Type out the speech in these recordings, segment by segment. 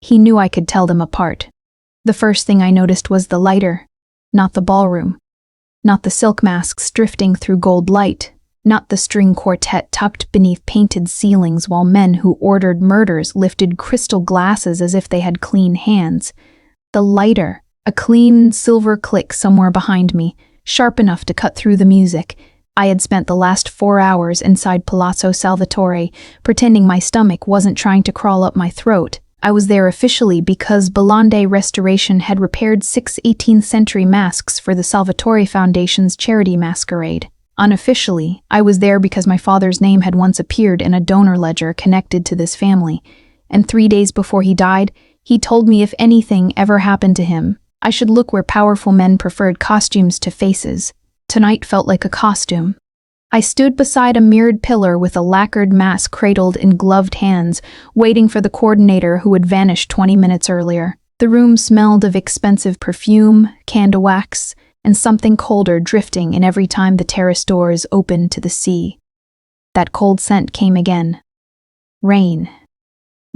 He knew I could tell them apart. The first thing I noticed was the lighter, not the ballroom. Not the silk masks drifting through gold light, not the string quartet tucked beneath painted ceilings while men who ordered murders lifted crystal glasses as if they had clean hands. The lighter, a clean silver click somewhere behind me, sharp enough to cut through the music. I had spent the last 4 hours inside Palazzo Salvatore, pretending my stomach wasn't trying to crawl up my throat. I was there officially because Belande Restoration had repaired 6 18th century masks for the Salvatore Foundation's charity Masquerade. Unofficially, I was there because my father's name had once appeared in a donor ledger connected to this family, and 3 days before he died, he told me if anything ever happened to him, I should look where powerful men preferred costumes to faces. Tonight felt like a costume. I stood beside a mirrored pillar with a lacquered mask cradled in gloved hands, waiting for the coordinator who had vanished 20 minutes earlier. The room smelled of expensive perfume, candle wax, and something colder drifting in every time the terrace doors opened to the sea. That cold scent came again. Rain.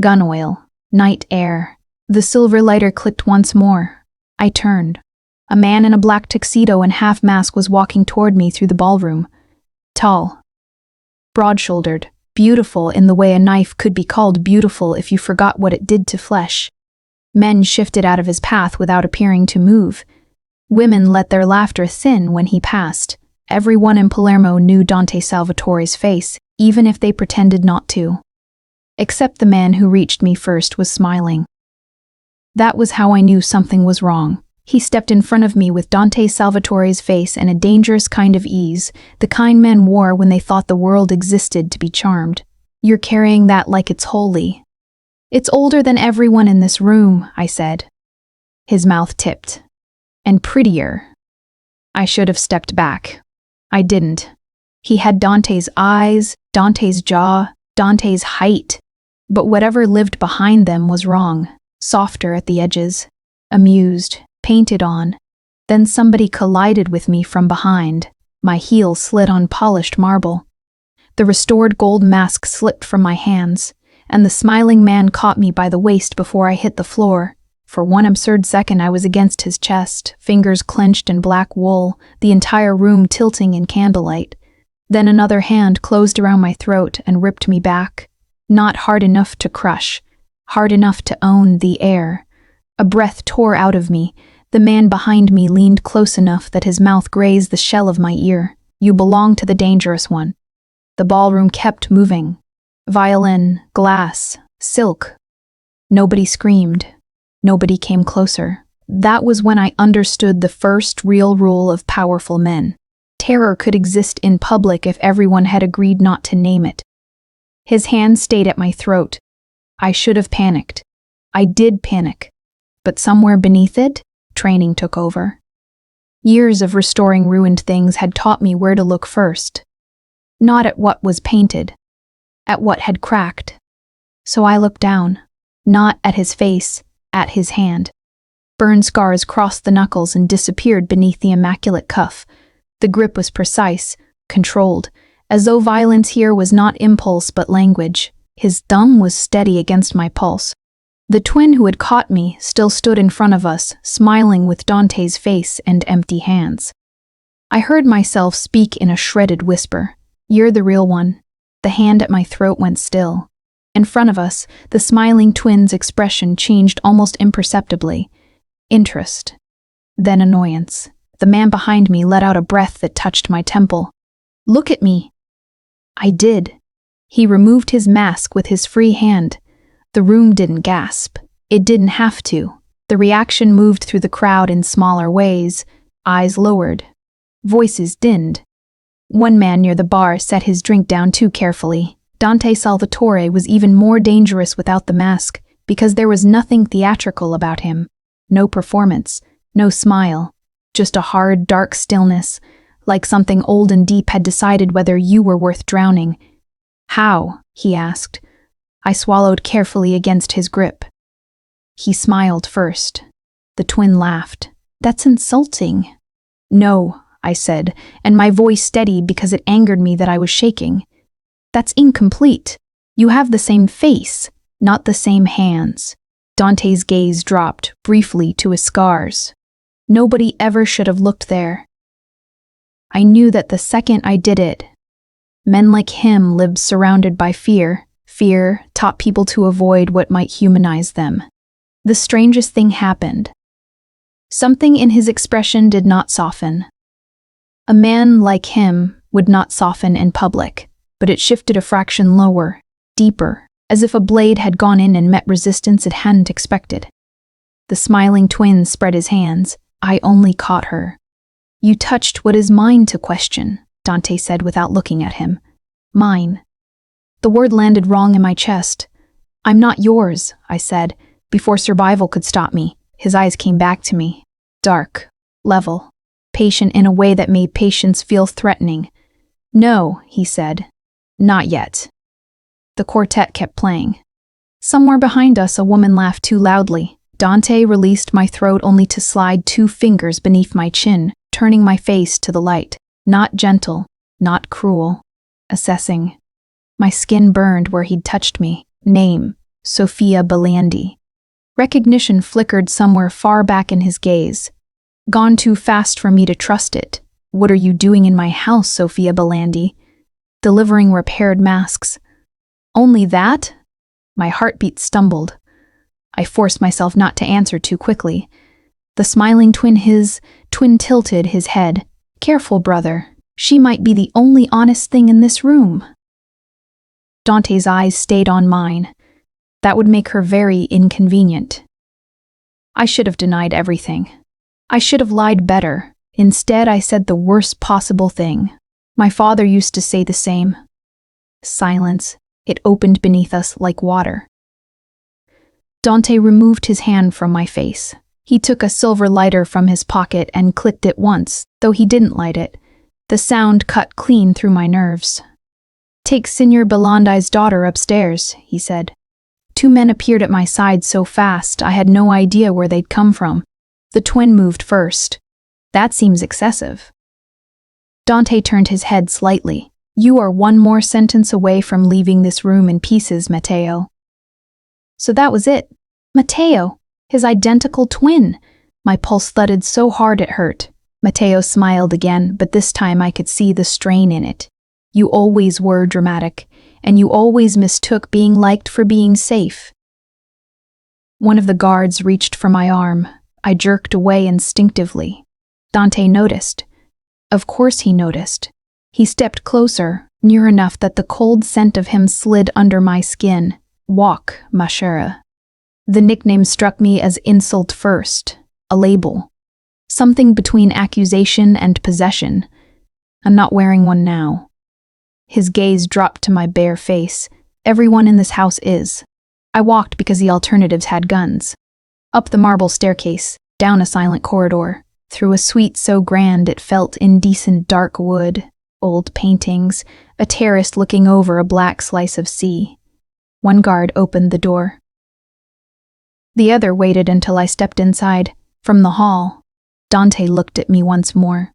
Gun oil. Night air. The silver lighter clicked once more. I turned. A man in a black tuxedo and half mask was walking toward me through the ballroom. Tall. Broad-shouldered. Beautiful in the way a knife could be called beautiful if you forgot what it did to flesh. Men shifted out of his path without appearing to move. Women let their laughter thin when he passed. Everyone in Palermo knew Dante Salvatore's face, even if they pretended not to. Except the man who reached me first was smiling. That was how I knew something was wrong. He stepped in front of me with Dante Salvatore's face and a dangerous kind of ease, the kind men wore when they thought the world existed to be charmed. You're carrying that like it's holy. It's older than everyone in this room, I said. His mouth tipped. And prettier. I should have stepped back. I didn't. He had Dante's eyes, Dante's jaw, Dante's height. But whatever lived behind them was wrong, softer at the edges, amused, painted on. Then somebody collided with me from behind. My heel slid on polished marble. The restored gold mask slipped from my hands, and the smiling man caught me by the waist before I hit the floor. For one absurd second I was against his chest, fingers clenched in black wool, the entire room tilting in candlelight. Then another hand closed around my throat and ripped me back. Not hard enough to crush, hard enough to own the air. A breath tore out of me. The man behind me leaned close enough that his mouth grazed the shell of my ear. You belong to the dangerous one. The ballroom kept moving. Violin, glass, silk. Nobody screamed. Nobody came closer. That was when I understood the first real rule of powerful men. Terror could exist in public if everyone had agreed not to name it. His hand stayed at my throat. I should have panicked. I did panic. But somewhere beneath it, training took over. Years of restoring ruined things had taught me where to look first. Not at what was painted, at what had cracked. So I looked down, not at his face, at his hand. Burn scars crossed the knuckles and disappeared beneath the immaculate cuff. The grip was precise, controlled, as though violence here was not impulse but language. His thumb was steady against my pulse. The twin who had caught me still stood in front of us, smiling with Dante's face and empty hands. I heard myself speak in a shredded whisper. You're the real one. The hand at my throat went still. In front of us, the smiling twin's expression changed almost imperceptibly. Interest. Then annoyance. The man behind me let out a breath that touched my temple. Look at me. I did. He removed his mask with his free hand. The room didn't gasp. It didn't have to. The reaction moved through the crowd in smaller ways. Eyes lowered. Voices dinned. One man near the bar set his drink down too carefully. Dante Salvatore was even more dangerous without the mask, because there was nothing theatrical about him. No performance, no smile, just a hard, dark stillness, like something old and deep had decided whether you were worth drowning. How? He asked. I swallowed carefully against his grip. He smiled first. The twin laughed. That's insulting. No, I said, and my voice steadied because it angered me that I was shaking. That's incomplete. You have the same face, not the same hands. Dante's gaze dropped briefly to his scars. Nobody ever should have looked there. I knew that the second I did it. Men like him lived surrounded by fear. Fear taught people to avoid what might humanize them. The strangest thing happened. Something in his expression did not soften. A man like him would not soften in public, but it shifted a fraction lower, deeper, as if a blade had gone in and met resistance it hadn't expected. The smiling twin spread his hands. I only caught her. You touched what is mine to question, Dante said without looking at him. Mine. The word landed wrong in my chest. I'm not yours, I said, before survival could stop me. His eyes came back to me. Dark, level, patient in a way that made patience feel threatening. No, he said. Not yet. The quartet kept playing. Somewhere behind us, a woman laughed too loudly. Dante released my throat only to slide 2 fingers beneath my chin, turning my face to the light. Not gentle, not cruel. Assessing. My skin burned where he'd touched me. Name, Sofia Belandi. Recognition flickered somewhere far back in his gaze. Gone too fast for me to trust it. What are you doing in my house, Sofia Belandi? Delivering repaired masks. Only that? My heartbeat stumbled. I forced myself not to answer too quickly. The smiling twin tilted his head. Careful, brother. She might be the only honest thing in this room. Dante's eyes stayed on mine. That would make her very inconvenient. I should have denied everything. I should have lied better. Instead, I said the worst possible thing. My father used to say the same. Silence. It opened beneath us like water. Dante removed his hand from my face. He took a silver lighter from his pocket and clicked it once, though he didn't light it. The sound cut clean through my nerves. Take Signor Belandi's daughter upstairs, he said. 2 men appeared at my side so fast I had no idea where they'd come from. The twin moved first. That seems excessive. Dante turned his head slightly. You are 1 more sentence away from leaving this room in pieces, Matteo. So that was it. Matteo, his identical twin. My pulse thudded so hard it hurt. Matteo smiled again, but this time I could see the strain in it. You always were dramatic, and you always mistook being liked for being safe. One of the guards reached for my arm. I jerked away instinctively. Dante noticed. Of course he noticed. He stepped closer, near enough that the cold scent of him slid under my skin. Walk, ma chère. The nickname struck me as insult first, a label. Something between accusation and possession. I'm not wearing one now. His gaze dropped to my bare face. Everyone in this house is. I walked because the alternatives had guns. Up the marble staircase, down a silent corridor, through a suite so grand it felt indecent dark wood, old paintings, a terrace looking over a black slice of sea. One guard opened the door. The other waited until I stepped inside. From the hall, Dante looked at me once more.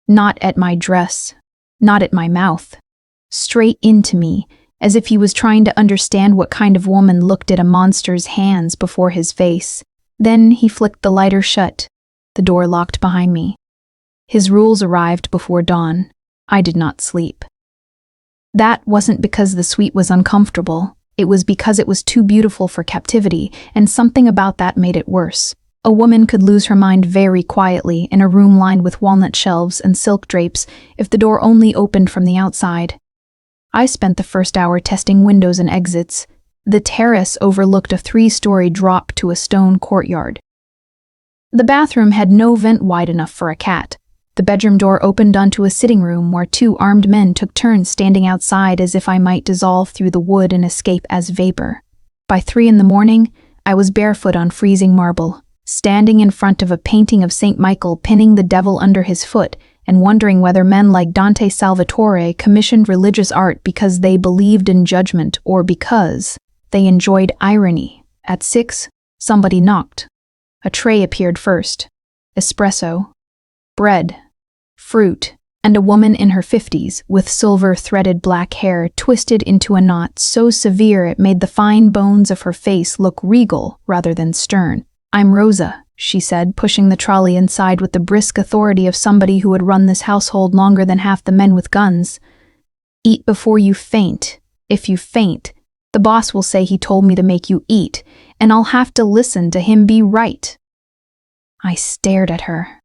Not at my dress, not at my mouth. Straight into me, as if he was trying to understand what kind of woman looked at a monster's hands before his face. Then he flicked the lighter shut. The door locked behind me. His rules arrived before dawn. I did not sleep. That wasn't because the suite was uncomfortable. It was because it was too beautiful for captivity, and something about that made it worse. A woman could lose her mind very quietly in a room lined with walnut shelves and silk drapes if the door only opened from the outside. I spent the first hour testing windows and exits. The terrace overlooked a 3-story drop to a stone courtyard. The bathroom had no vent wide enough for a cat. The bedroom door opened onto a sitting room where 2 armed men took turns standing outside as if I might dissolve through the wood and escape as vapor. By 3 a.m, I was barefoot on freezing marble, standing in front of a painting of St. Michael pinning the devil under his foot and wondering whether men like Dante Salvatore commissioned religious art because they believed in judgment or because they enjoyed irony. At 6, somebody knocked. A tray appeared first. Espresso, bread, fruit, and a woman in her 50s with silver-threaded black hair twisted into a knot so severe it made the fine bones of her face look regal rather than stern. "I'm Rosa," she said, pushing the trolley inside with the brisk authority of somebody who had run this household longer than half the men with guns. "Eat before you faint. If you faint, the boss will say he told me to make you eat, and I'll have to listen to him be right." I stared at her.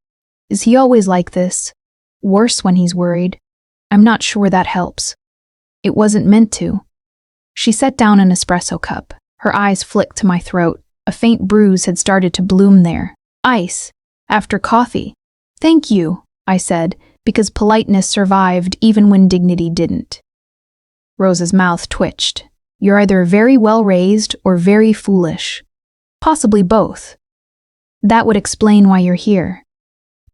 Is he always like this? Worse when he's worried? I'm not sure that helps. It wasn't meant to. She set down an espresso cup. Her eyes flicked to my throat. A faint bruise had started to bloom there. "Ice. After coffee." "Thank you," I said, because politeness survived even when dignity didn't. Rosa's mouth twitched. "You're either very well raised or very foolish. Possibly both. That would explain why you're here."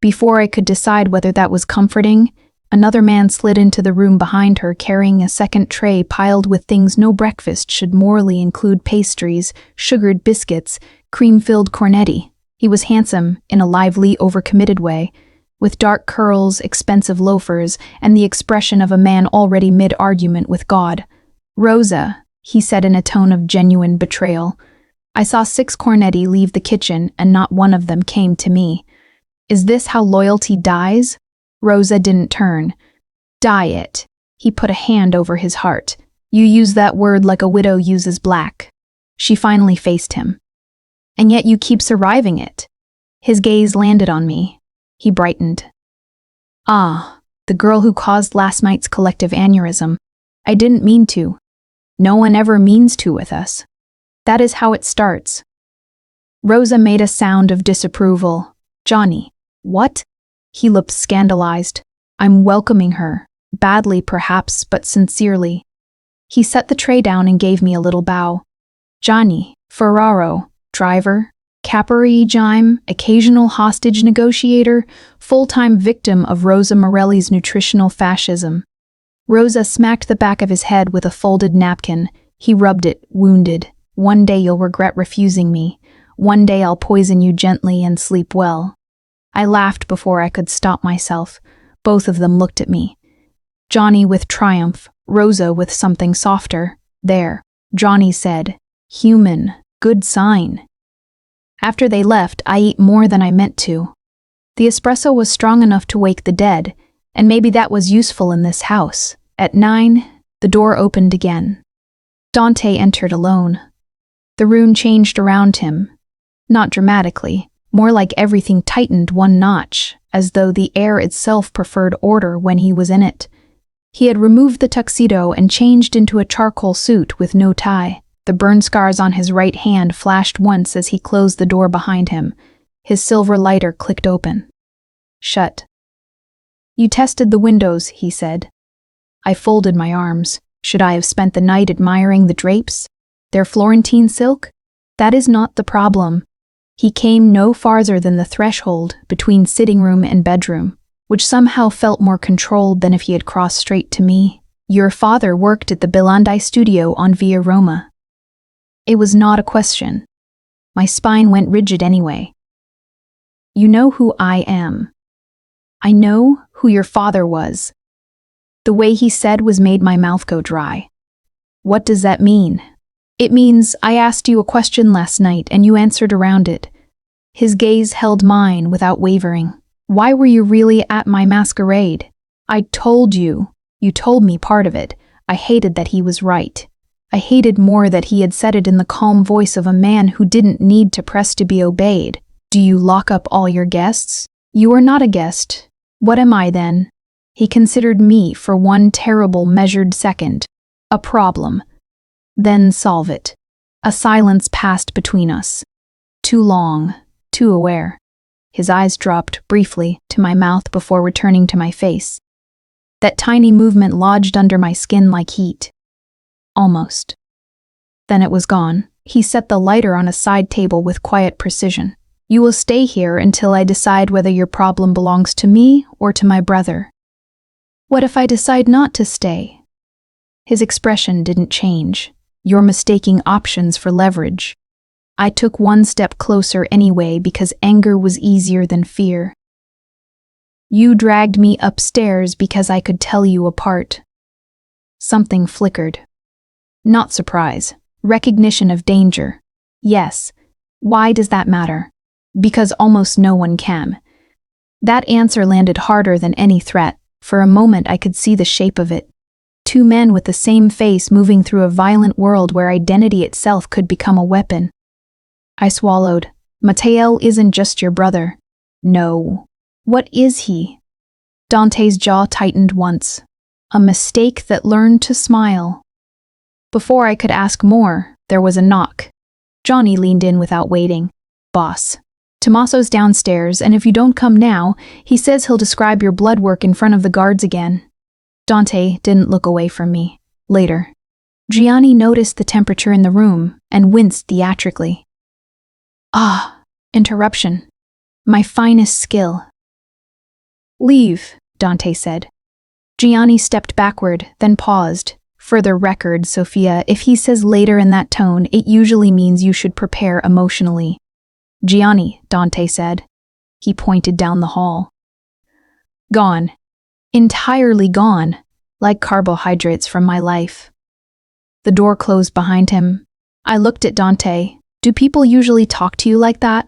Before I could decide whether that was comforting, another man slid into the room behind her carrying a second tray piled with things no breakfast should morally include: pastries, sugared biscuits, cream-filled cornetti. He was handsome in a lively, overcommitted way, with dark curls, expensive loafers, and the expression of a man already mid-argument with God. "Rosa," he said in a tone of genuine betrayal, "I saw 6 cornetti leave the kitchen and not one of them came to me. Is this how loyalty dies?" Rosa didn't turn. "Die it." He put a hand over his heart. "You use that word like a widow uses black." She finally faced him. "And yet you keep surviving it." His gaze landed on me. He brightened. "Ah, the girl who caused last night's collective aneurysm. I didn't mean to. No one ever means to with us. That is how it starts." Rosa made a sound of disapproval. "Johnny, what?" He looked scandalized. "I'm welcoming her. Badly, perhaps, but sincerely." He set the tray down and gave me a little bow. "Johnny, Ferraro, driver, Capri Gime, occasional hostage negotiator, full-time victim of Rosa Morelli's nutritional fascism." Rosa smacked the back of his head with a folded napkin. He rubbed it, wounded. "One day you'll regret refusing me. One day I'll poison you gently and sleep well." I laughed before I could stop myself. Both of them looked at me. Johnny with triumph, Rosa with something softer. "There," Johnny said. "Human. Good sign." After they left, I ate more than I meant to. The espresso was strong enough to wake the dead, and maybe that was useful in this house. At 9, the door opened again. Dante entered alone. The room changed around him. Not dramatically, more like everything tightened one notch, as though the air itself preferred order when he was in it. He had removed the tuxedo and changed into a charcoal suit with no tie. The burn scars on his right hand flashed once as he closed the door behind him. His silver lighter clicked open. "Shut." "You tested the windows," he said. I folded my arms. Should I have spent the night admiring the drapes? Their Florentine silk? That is not the problem. He came no farther than the threshold between sitting room and bedroom, which somehow felt more controlled than if he had crossed straight to me. "Your father worked at the Belandi studio on Via Roma." It was not a question. My spine went rigid anyway. "You know who I am." "I know who your father was." The way he said was made my mouth go dry. "What does that mean?" "It means I asked you a question last night and you answered around it." His gaze held mine without wavering. "Why were you really at my masquerade?" "I told you. You told me part of it. I hated that he was right. I hated more that he had said it in the calm voice of a man who didn't need to press to be obeyed. Do you lock up all your guests? You are not a guest. What am I then? He considered me for one terrible measured second. A problem. Then solve it. A silence passed between us. Too long, too aware. His eyes dropped briefly to my mouth before returning to my face. That tiny movement lodged under my skin like heat. Almost. Then it was gone. He set the lighter on a side table with quiet precision. You will stay here until I decide whether your problem belongs to me or to my brother. What if I decide not to stay? His expression didn't change. You're mistaking options for leverage. I took one step closer anyway because anger was easier than fear. You dragged me upstairs because I could tell you apart. Something flickered. Not surprise. Recognition of danger. Yes. Why does that matter? Because almost no one can. That answer landed harder than any threat. For a moment I could see the shape of it. Two men with the same face moving through a violent world where identity itself could become a weapon. I swallowed. Mateo isn't just your brother. No. What is he? Dante's jaw tightened once. A mistake that learned to smile. Before I could ask more, there was a knock. Johnny leaned in without waiting. Boss. Tommaso's downstairs, and if you don't come now, he says he'll describe your blood work in front of the guards again. Dante didn't look away from me. Later. Gianni noticed the temperature in the room and winced theatrically. Ah, interruption. My finest skill. Leave, Dante said. Gianni stepped backward, then paused. For the record, Sophia, if he says later in that tone, it usually means you should prepare emotionally. Gianni, Dante said. He pointed down the hall. Gone. Entirely gone, like carbohydrates from my life. The door closed behind him. I looked at Dante. Do people usually talk to you like that?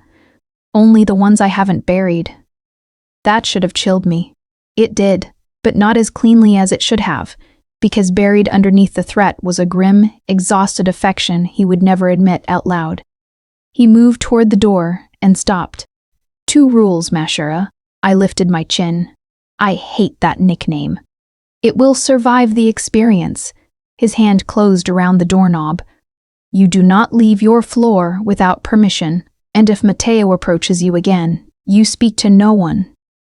Only the ones I haven't buried. That should have chilled me. It did, but not as cleanly as it should have, because buried underneath the threat was a grim, exhausted affection he would never admit out loud. He moved toward the door and stopped. 2 rules, Mashura. I lifted my chin. I hate that nickname. It will survive the experience. His hand closed around the doorknob. You do not leave your floor without permission, and if Mateo approaches you again, you speak to no one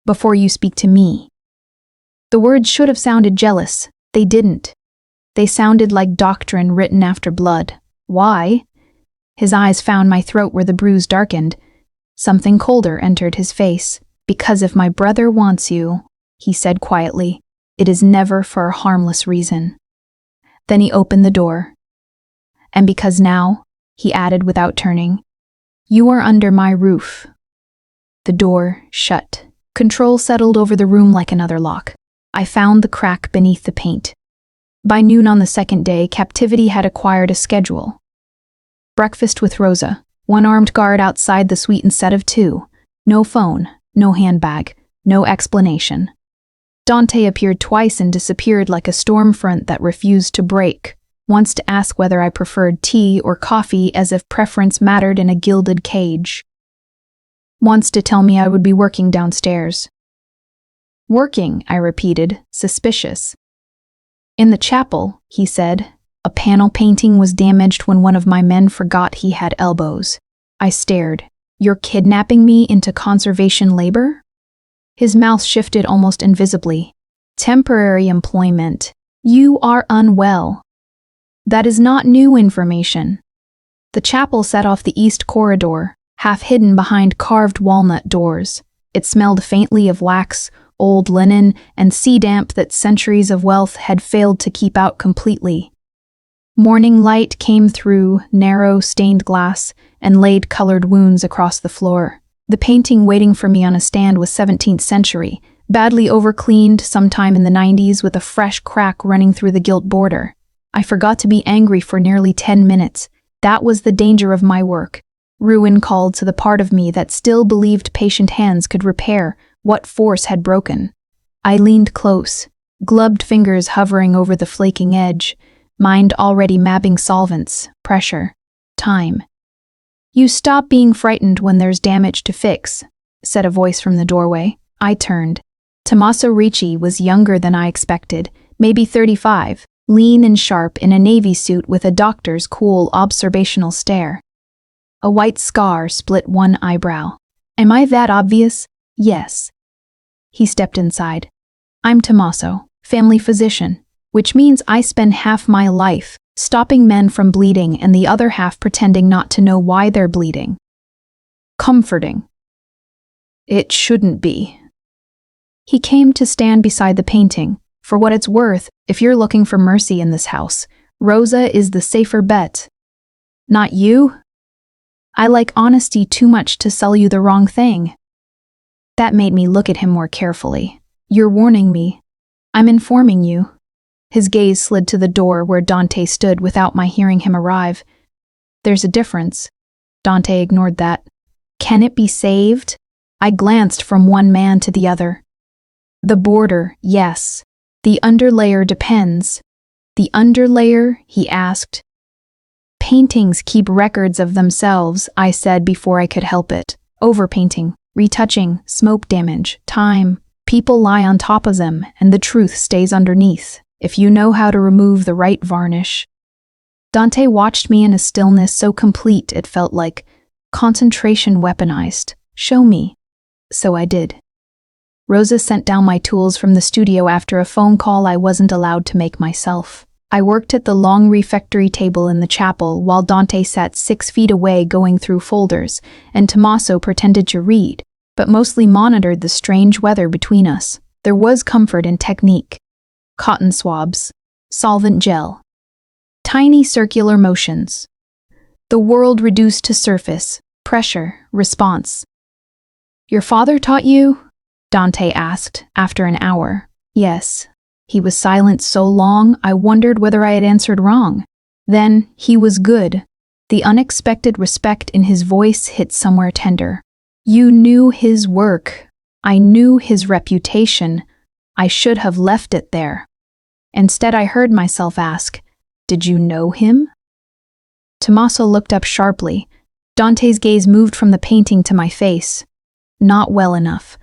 before you speak to me. The words should have sounded jealous. They didn't. They sounded like doctrine written after blood. Why? His eyes found my throat where the bruise darkened. Something colder entered his face. Because if my brother wants you, he said quietly, it is never for a harmless reason. Then he opened the door. And because now, he added without turning, you are under my roof. The door shut. Control settled over the room like another lock. I found the crack beneath the paint. By noon on the second day, captivity had acquired a schedule. Breakfast with Rosa, 1 armed guard outside the suite instead of 2. No phone, no handbag, no explanation. Dante appeared twice and disappeared like a storm front that refused to break. Once to ask whether I preferred tea or coffee as if preference mattered in a gilded cage. Once to tell me I would be working downstairs. Working, I repeated, suspicious. In the chapel, he said, a panel painting was damaged when one of my men forgot he had elbows. I stared. You're kidnapping me into conservation labor? His mouth shifted almost invisibly. Temporary employment. You are unwell. That is not new information. The chapel sat off the east corridor, half hidden behind carved walnut doors. It smelled faintly of wax, old linen, and sea damp that centuries of wealth had failed to keep out completely. Morning light came through narrow stained glass and laid colored wounds across the floor. The painting waiting for me on a stand was 17th century, badly overcleaned sometime in the 90s with a fresh crack running through the gilt border. I forgot to be angry for nearly 10 minutes. That was the danger of my work. Ruin called to the part of me that still believed patient hands could repair what force had broken. I leaned close, gloved fingers hovering over the flaking edge, mind already mapping solvents, pressure, time. You stop being frightened when there's damage to fix, said a voice from the doorway. I turned. Tommaso Ricci was younger than I expected, maybe 35, lean and sharp in a navy suit with a doctor's cool observational stare. A white scar split one eyebrow. Am I that obvious? Yes. He stepped inside. I'm Tommaso, family physician, which means I spend half my life stopping men from bleeding and the other half pretending not to know why they're bleeding. Comforting. It shouldn't be. He came to stand beside the painting. For what it's worth, if you're looking for mercy in this house, Rosa is the safer bet. Not you? I like honesty too much to sell you the wrong thing. That made me look at him more carefully. You're warning me. I'm informing you. His gaze slid to the door where Dante stood without my hearing him arrive. There's a difference. Dante ignored that. Can it be saved? I glanced from one man to the other. The border, yes. The underlayer depends. The underlayer? He asked. Paintings keep records of themselves, I said before I could help it. Overpainting, retouching, smoke damage, time. People lie on top of them, and the truth stays underneath, if you know how to remove the right varnish. Dante watched me in a stillness so complete it felt like concentration weaponized. Show me. So I did. Rosa sent down my tools from the studio after a phone call I wasn't allowed to make myself. I worked at the long refectory table in the chapel while Dante sat 6 feet away going through folders, and Tommaso pretended to read, but mostly monitored the strange weather between us. There was comfort in technique. Cotton swabs, solvent gel, tiny circular motions. The world reduced to surface, pressure, response. Your father taught you? Dante asked, after an hour. Yes. He was silent so long, I wondered whether I had answered wrong. Then, he was good. The unexpected respect in his voice hit somewhere tender. You knew his work. I knew his reputation. I should have left it there. Instead, I heard myself ask, did you know him? Tommaso looked up sharply. Dante's gaze moved from the painting to my face. Not well enough.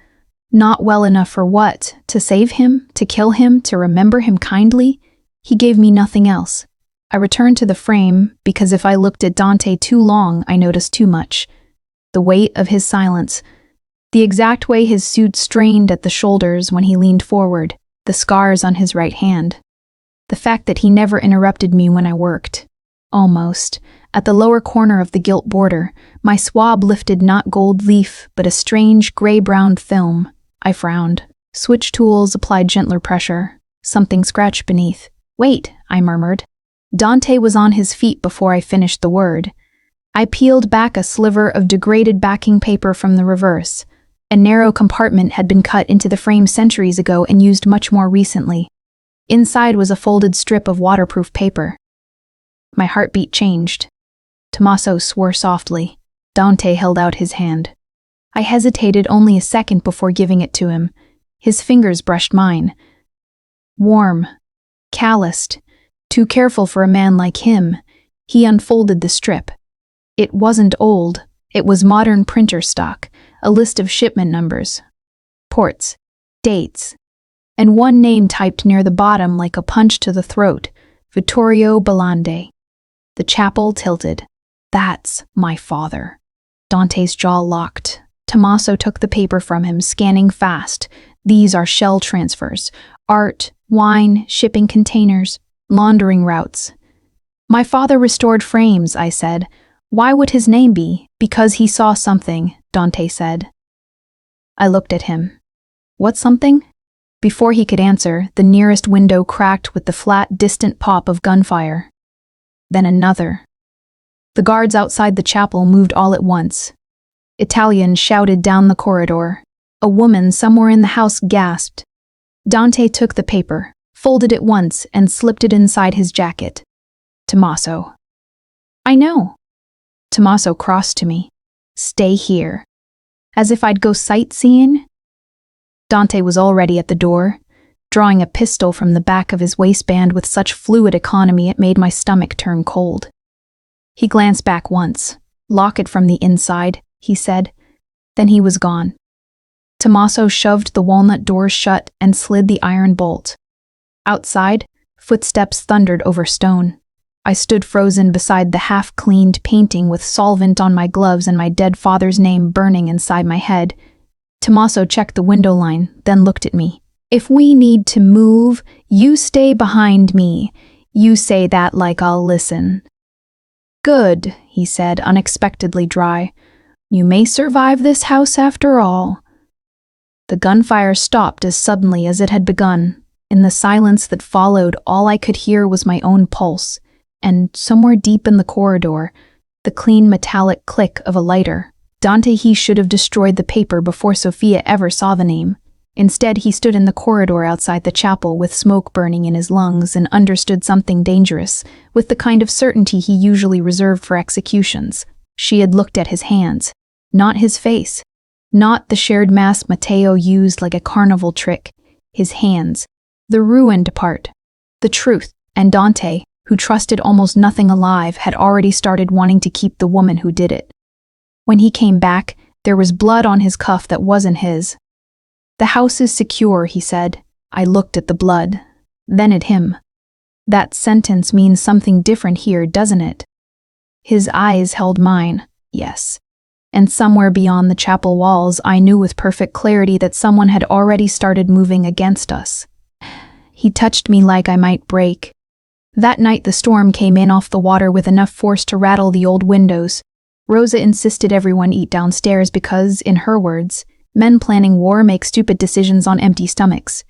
Not well enough for what? To save him? To kill him? To remember him kindly? He gave me nothing else. I returned to the frame because if I looked at Dante too long, I noticed too much. The weight of his silence. The exact way his suit strained at the shoulders when he leaned forward. The scars on his right hand. The fact that he never interrupted me when I worked. Almost. At the lower corner of the gilt border, my swab lifted not gold leaf, but a strange gray-brown film. I frowned. Switch tools applied gentler pressure. Something scratched beneath. Wait, I murmured. Dante was on his feet before I finished the word. I peeled back a sliver of degraded backing paper from the reverse. A narrow compartment had been cut into the frame centuries ago and used much more recently. Inside was a folded strip of waterproof paper. My heartbeat changed. Tommaso swore softly. Dante held out his hand. I hesitated only a second before giving it to him. His fingers brushed mine. Warm. Calloused. Too careful for a man like him. He unfolded the strip. It wasn't old. It was modern printer stock. A list of shipment numbers. Ports. Dates. And one name typed near the bottom like a punch to the throat. Vittorio Belande. The chapel tilted. That's my father. Dante's jaw locked. Tommaso took the paper from him, scanning fast. These are shell transfers. Art, wine, shipping containers, laundering routes. My father restored frames, I said. Why would his name be? Because he saw something, Dante said. I looked at him. What something? Before he could answer, the nearest window cracked with the flat, distant pop of gunfire. Then another. The guards outside the chapel moved all at once. Italians shouted down the corridor. A woman somewhere in the house gasped. Dante took the paper, folded it once, and slipped it inside his jacket. Tommaso. I know. Tommaso crossed to me. Stay here. As if I'd go sightseeing? Dante was already at the door, drawing a pistol from the back of his waistband with such fluid economy it made my stomach turn cold. He glanced back once. Lock it from the inside, he said. Then he was gone. Tommaso shoved the walnut doors shut and slid the iron bolt. Outside, footsteps thundered over stone. I stood frozen beside the half-cleaned painting with solvent on my gloves and my dead father's name burning inside my head. Tommaso checked the window line, then looked at me. If we need to move, you stay behind me. You say that like I'll listen. Good, he said, unexpectedly dry. You may survive this house after all. The gunfire stopped as suddenly as it had begun. In the silence that followed, all I could hear was my own pulse, and somewhere deep in the corridor, the clean metallic click of a lighter. He should have destroyed the paper before Sophia ever saw the name. Instead, he stood in the corridor outside the chapel with smoke burning in his lungs and understood something dangerous, with the kind of certainty he usually reserved for executions. She had looked at his hands, not his face, not the shared mask Matteo used like a carnival trick. His hands, the ruined part, the truth. And Dante, who trusted almost nothing alive, had already started wanting to keep the woman who did it. When he came back, there was blood on his cuff that wasn't his. "The house is secure," he said. I looked at the blood, then at him. That sentence means something different here, doesn't it? His eyes held mine, yes. And somewhere beyond the chapel walls, I knew with perfect clarity that someone had already started moving against us. He touched me like I might break. That night the storm came in off the water with enough force to rattle the old windows. Rosa insisted everyone eat downstairs because, in her words, men planning war make stupid decisions on empty stomachs.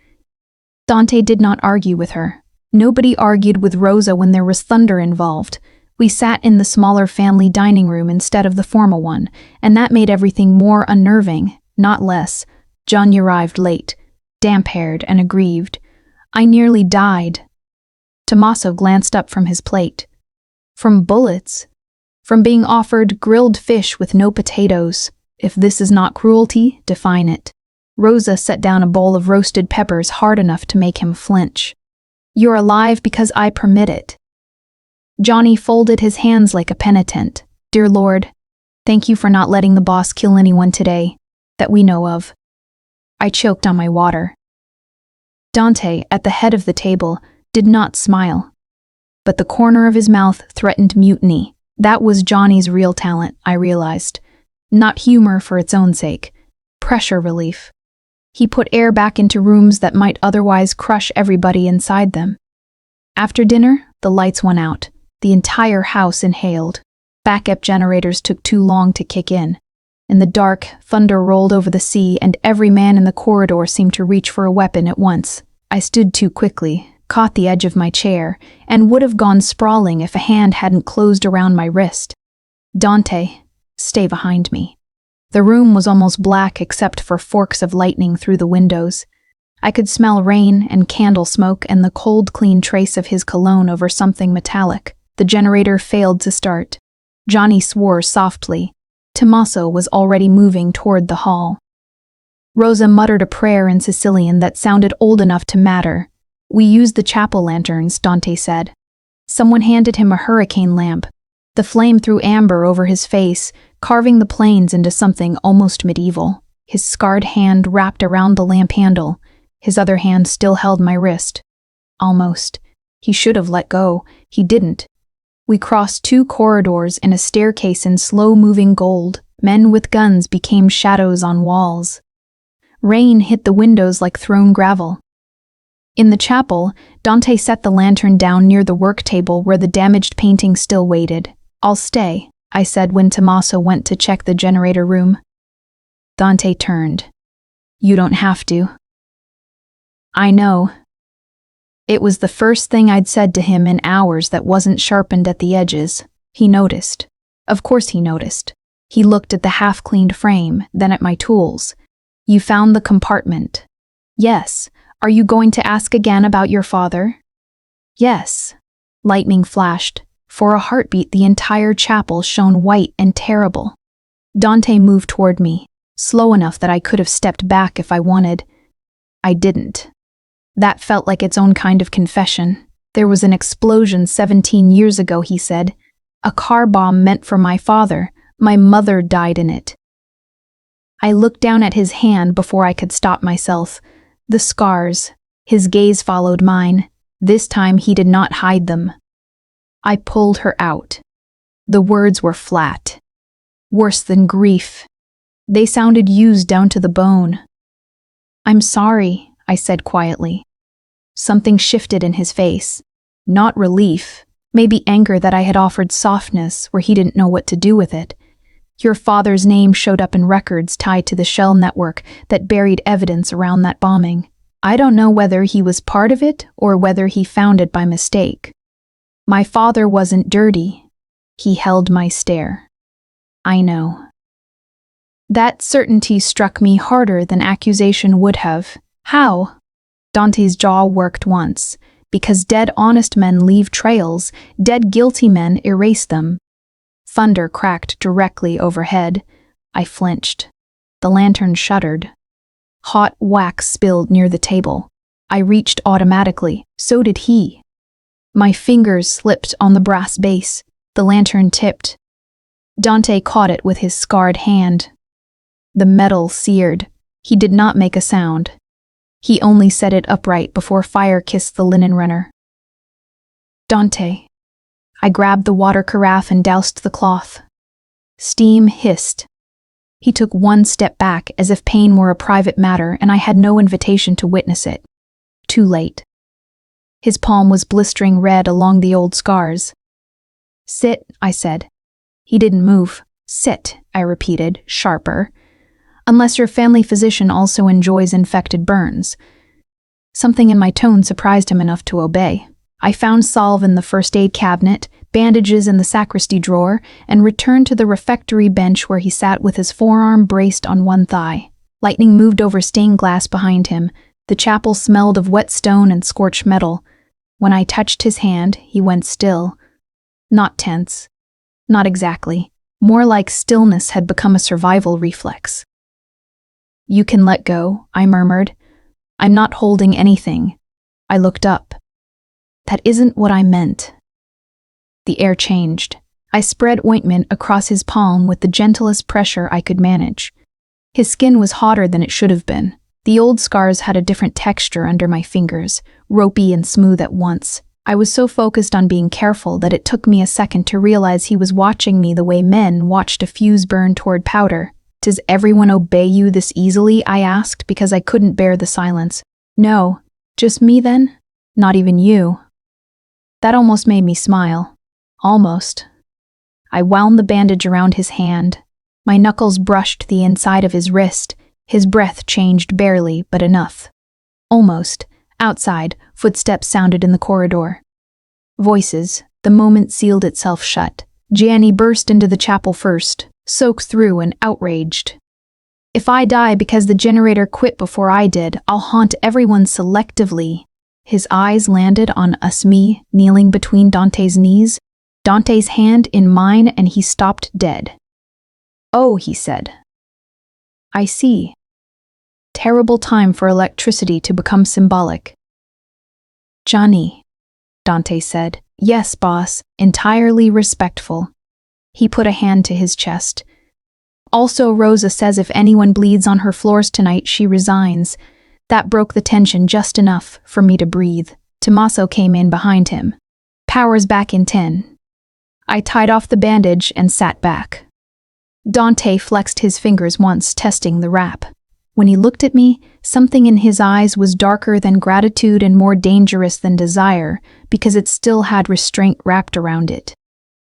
Dante did not argue with her. Nobody argued with Rosa when there was thunder involved. We sat in the smaller family dining room instead of the formal one, and that made everything more unnerving, not less. John arrived late, damp-haired and aggrieved. I nearly died. Tommaso glanced up from his plate. From bullets? From being offered grilled fish with no potatoes? If this is not cruelty, define it. Rosa set down a bowl of roasted peppers hard enough to make him flinch. "You're alive because I permit it." Johnny folded his hands like a penitent. "Dear Lord, thank you for not letting the boss kill anyone today, that we know of." I choked on my water. Dante, at the head of the table, did not smile. But the corner of his mouth threatened mutiny. That was Johnny's real talent, I realized. Not humor for its own sake. Pressure relief. He put air back into rooms that might otherwise crush everybody inside them. After dinner, the lights went out. The entire house inhaled. Backup generators took too long to kick in. In the dark, thunder rolled over the sea, and every man in the corridor seemed to reach for a weapon at once. I stood too quickly, caught the edge of my chair, and would have gone sprawling if a hand hadn't closed around my wrist. "Dante, stay behind me." The room was almost black except for forks of lightning through the windows. I could smell rain and candle smoke and the cold, clean trace of his cologne over something metallic. The generator failed to start. Johnny swore softly. Tommaso was already moving toward the hall. Rosa muttered a prayer in Sicilian that sounded old enough to matter. "We used the chapel lanterns," Dante said. Someone handed him a hurricane lamp. The flame threw amber over his face, carving the planes into something almost medieval. His scarred hand wrapped around the lamp handle. His other hand still held my wrist. Almost. He should have let go. He didn't. We crossed 2 corridors and a staircase in slow-moving gold. Men with guns became shadows on walls. Rain hit the windows like thrown gravel. In the chapel, Dante set the lantern down near the work table where the damaged painting still waited. "I'll stay," I said when Tommaso went to check the generator room. Dante turned. "You don't have to." "I know." It was the first thing I'd said to him in hours that wasn't sharpened at the edges. He noticed. Of course he noticed. He looked at the half-cleaned frame, then at my tools. "You found the compartment." "Yes. Are you going to ask again about your father?" "Yes." Lightning flashed. For a heartbeat, the entire chapel shone white and terrible. Dante moved toward me, slow enough that I could have stepped back if I wanted. I didn't. That felt like its own kind of confession. "There was an explosion 17 years ago," he said. "A car bomb meant for my father. My mother died in it." I looked down at his hand before I could stop myself. The scars. His gaze followed mine. This time he did not hide them. I pulled her out. The words were flat. Worse than grief. They sounded used down to the bone. "I'm sorry," I said quietly. Something shifted in his face. Not relief, maybe anger that I had offered softness where he didn't know what to do with it. "Your father's name showed up in records tied to the shell network that buried evidence around that bombing. I don't know whether he was part of it or whether he found it by mistake. My father wasn't dirty." He held my stare. "I know." That certainty struck me harder than accusation would have. How? Dante's jaw worked once. Because dead honest men leave trails, dead guilty men erase them. Thunder cracked directly overhead. I flinched. The lantern shuddered. Hot wax spilled near the table. I reached automatically. So did he. My fingers slipped on the brass base. The lantern tipped. Dante caught it with his scarred hand. The metal seared. He did not make a sound. He only set it upright before fire kissed the linen runner. Dante. I grabbed the water carafe and doused the cloth. Steam hissed. He took one step back as if pain were a private matter and I had no invitation to witness it. Too late. His palm was blistering red along the old scars. Sit, I said. He didn't move. Sit, I repeated, sharper. Unless your family physician also enjoys infected burns. Something in my tone surprised him enough to obey. I found salve in the first aid cabinet, bandages in the sacristy drawer, and returned to the refectory bench where he sat with his forearm braced on one thigh. Lightning moved over stained glass behind him. The chapel smelled of wet stone and scorched metal. When I touched his hand, he went still. Not tense. Not exactly. More like stillness had become a survival reflex. You can let go, I murmured. I'm not holding anything. I looked up. That isn't what I meant. The air changed. I spread ointment across his palm with the gentlest pressure I could manage. His skin was hotter than it should have been. The old scars had a different texture under my fingers, ropey and smooth at once. I was so focused on being careful that it took me a second to realize he was watching me the way men watched a fuse burn toward powder. Does everyone obey you this easily? I asked because I couldn't bear the silence. No, just me then? Not even you. That almost made me smile. Almost. I wound the bandage around his hand. My knuckles brushed the inside of his wrist. His breath changed barely, but enough. Almost. Outside, footsteps sounded in the corridor. Voices. The moment sealed itself shut. Gianni burst into the chapel first, soaked through and outraged. If I die because the generator quit before I did, I'll haunt everyone selectively. His eyes landed on me, kneeling between Dante's knees, Dante's hand in mine, and he stopped dead. Oh, he said. I see. Terrible time for electricity to become symbolic. Johnny, Dante said. Yes, boss, entirely respectful. He put a hand to his chest. Also, Rosa says if anyone bleeds on her floors tonight, she resigns. That broke the tension just enough for me to breathe. Tommaso came in behind him. Power's back in 10. I tied off the bandage and sat back. Dante flexed his fingers once, testing the wrap. When he looked at me, something in his eyes was darker than gratitude and more dangerous than desire, because it still had restraint wrapped around it.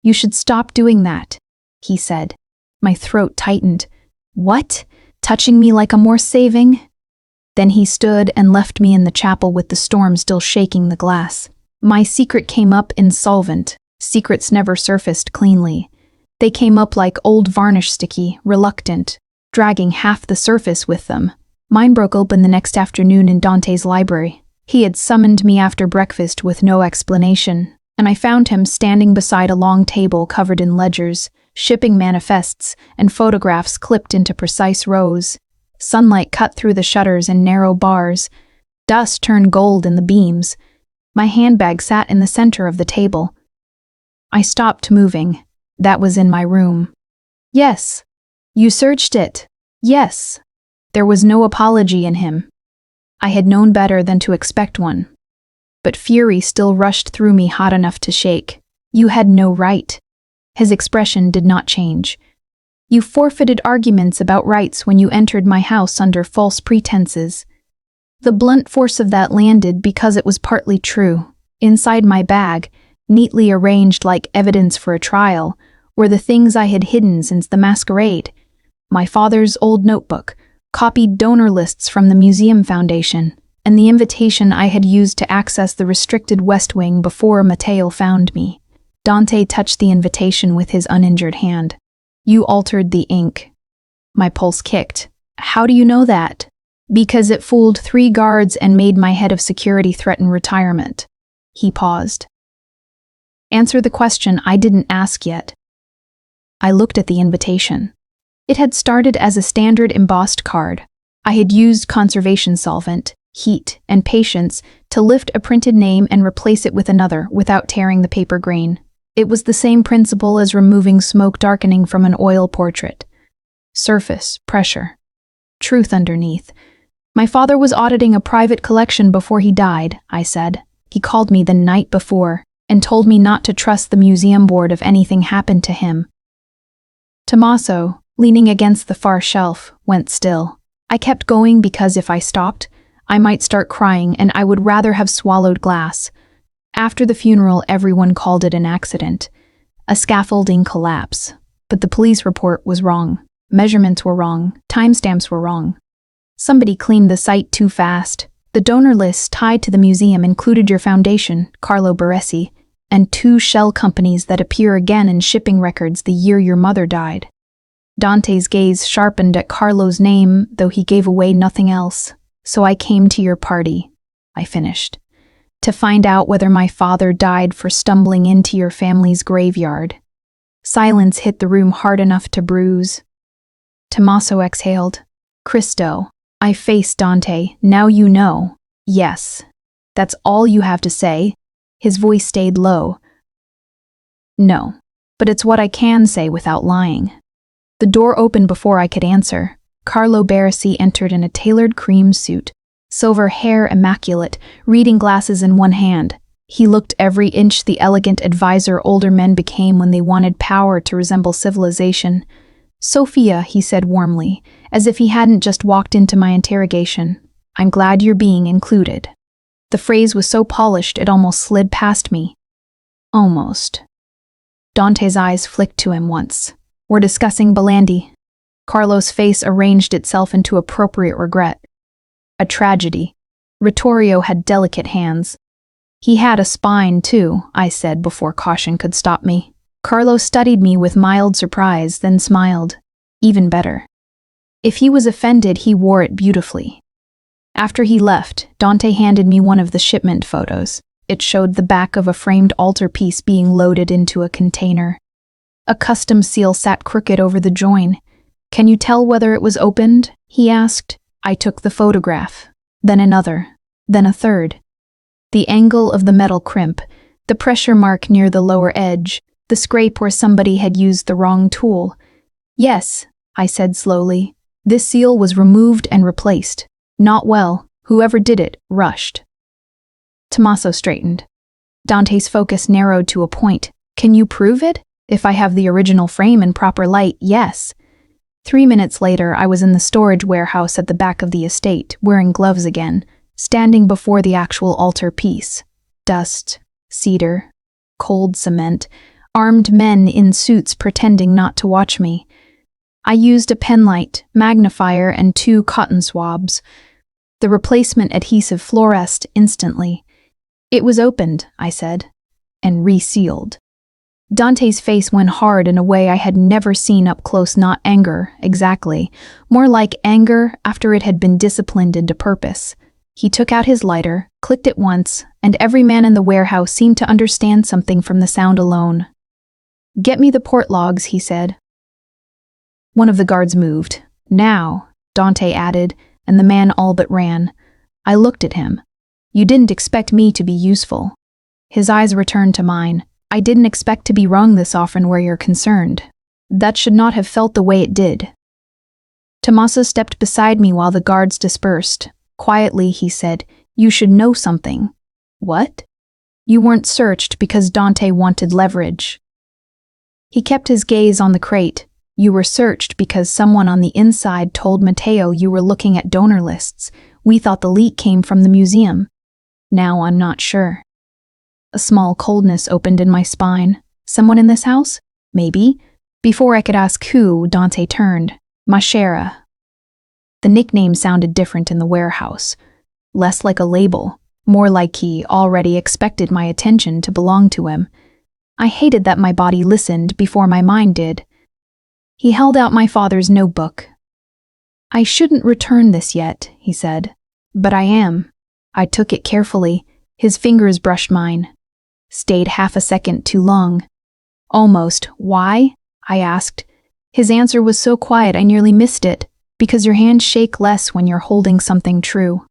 You should stop doing that, he said. My throat tightened. What? Touching me like a more saving? Then he stood and left me in the chapel with the storm still shaking the glass. My secret came up insolvent. Secrets never surfaced cleanly. They came up like old varnish sticky, reluctant, dragging half the surface with them. Mine broke open the next afternoon in Dante's library. He had summoned me after breakfast with no explanation, and I found him standing beside a long table covered in ledgers, shipping manifests, and photographs clipped into precise rows. Sunlight cut through the shutters in narrow bars. Dust turned gold in the beams. My handbag sat in the center of the table. I stopped moving. That was in my room. Yes. You searched it. Yes. There was no apology in him. I had known better than to expect one. But fury still rushed through me hot enough to shake. You had no right. His expression did not change. You forfeited arguments about rights when you entered my house under false pretenses. The blunt force of that landed because it was partly true. Inside my bag, neatly arranged like evidence for a trial, were the things I had hidden since the Masquerade. My father's old notebook, copied donor lists from the Museum Foundation, and the invitation I had used to access the restricted West Wing before Matteo found me. Dante touched the invitation with his uninjured hand. You altered the ink. My pulse kicked. How do you know that? Because it fooled 3 guards and made my head of security threaten retirement. He paused. Answer the question I didn't ask yet. I looked at the invitation. It had started as a standard embossed card. I had used conservation solvent, heat, and patience to lift a printed name and replace it with another without tearing the paper grain. It was the same principle as removing smoke darkening from an oil portrait. Surface, pressure. Truth underneath. My father was auditing a private collection before he died, I said. He called me the night before and told me not to trust the museum board if anything happened to him. Tommaso, leaning against the far shelf, went still. I kept going because if I stopped, I might start crying and I would rather have swallowed glass. After the funeral, everyone called it an accident, a scaffolding collapse. But the police report was wrong. Measurements were wrong. Timestamps were wrong. Somebody cleaned the site too fast. The donor list tied to the museum included your foundation, Carlo Baresi, and 2 shell companies that appear again in shipping records the year your mother died. Dante's gaze sharpened at Carlo's name, though he gave away nothing else. So I came to your party, I finished, to find out whether my father died for stumbling into your family's graveyard. Silence hit the room hard enough to bruise. Tommaso exhaled. Cristo, I faced Dante. Now you know. Yes. That's all you have to say. His voice stayed low. No, but it's what I can say without lying. The door opened before I could answer. Carlo Baresi entered in a tailored cream suit, silver hair immaculate, reading glasses in one hand. He looked every inch the elegant advisor older men became when they wanted power to resemble civilization. Sophia, he said warmly, as if he hadn't just walked into my interrogation. I'm glad you're being included. The phrase was so polished it almost slid past me. Almost. Dante's eyes flicked to him once. We're discussing Belandi. Carlo's face arranged itself into appropriate regret. A tragedy. Vittorio had delicate hands. He had a spine, too, I said before caution could stop me. Carlo studied me with mild surprise, then smiled. Even better. If he was offended, he wore it beautifully. After he left, Dante handed me one of the shipment photos. It showed the back of a framed altarpiece being loaded into a container. A custom seal sat crooked over the join. Can you tell whether it was opened? He asked. I took the photograph. Then another. Then a third. The angle of the metal crimp, the pressure mark near the lower edge, the scrape where somebody had used the wrong tool. Yes, I said slowly. This seal was removed and replaced. Not well. Whoever did it rushed. Tommaso straightened. Dante's focus narrowed to a point. Can you prove it? If I have the original frame in proper light, yes. 3 minutes later, I was in the storage warehouse at the back of the estate, wearing gloves again, standing before the actual altar piece. Dust, cedar, cold cement, armed men in suits pretending not to watch me. I used a penlight, magnifier, and 2 cotton swabs. The replacement adhesive fluoresced instantly. It was opened, I said, and resealed. Dante's face went hard in a way I had never seen up close, not anger, exactly. More like anger after it had been disciplined into purpose. He took out his lighter, clicked it once, and every man in the warehouse seemed to understand something from the sound alone. Get me the port logs, he said. One of the guards moved. Now, Dante added, and the man all but ran. I looked at him. You didn't expect me to be useful. His eyes returned to mine. I didn't expect to be wrong this often where you're concerned. That should not have felt the way it did. Tommaso stepped beside me while the guards dispersed. Quietly, he said, You should know something. What? You weren't searched because Dante wanted leverage. He kept his gaze on the crate. You were searched because someone on the inside told Matteo you were looking at donor lists. We thought the leak came from the museum. Now I'm not sure. A small coldness opened in my spine. Someone in this house? Maybe. Before I could ask who, Dante turned. Masquerade. The nickname sounded different in the warehouse. Less like a label. More like he already expected my attention to belong to him. I hated that my body listened before my mind did. He held out my father's notebook. I shouldn't return this yet, he said. But I am. I took it carefully. His fingers brushed mine. Stayed half a second too long. Almost. Why? I asked. His answer was so quiet I nearly missed it. Because your hands shake less when you're holding something true.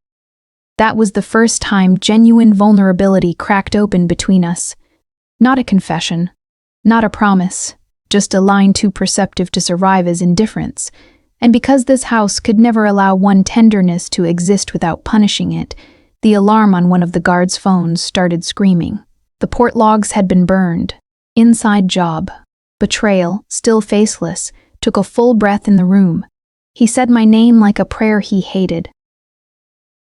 That was the first time genuine vulnerability cracked open between us. Not a confession. Not a promise. Just a line too perceptive to survive as indifference. And because this house could never allow one tenderness to exist without punishing it, the alarm on one of the guards' phones started screaming. The port logs had been burned. Inside job. Betrayal, still faceless, took a full breath in the room. He said my name like a prayer he hated.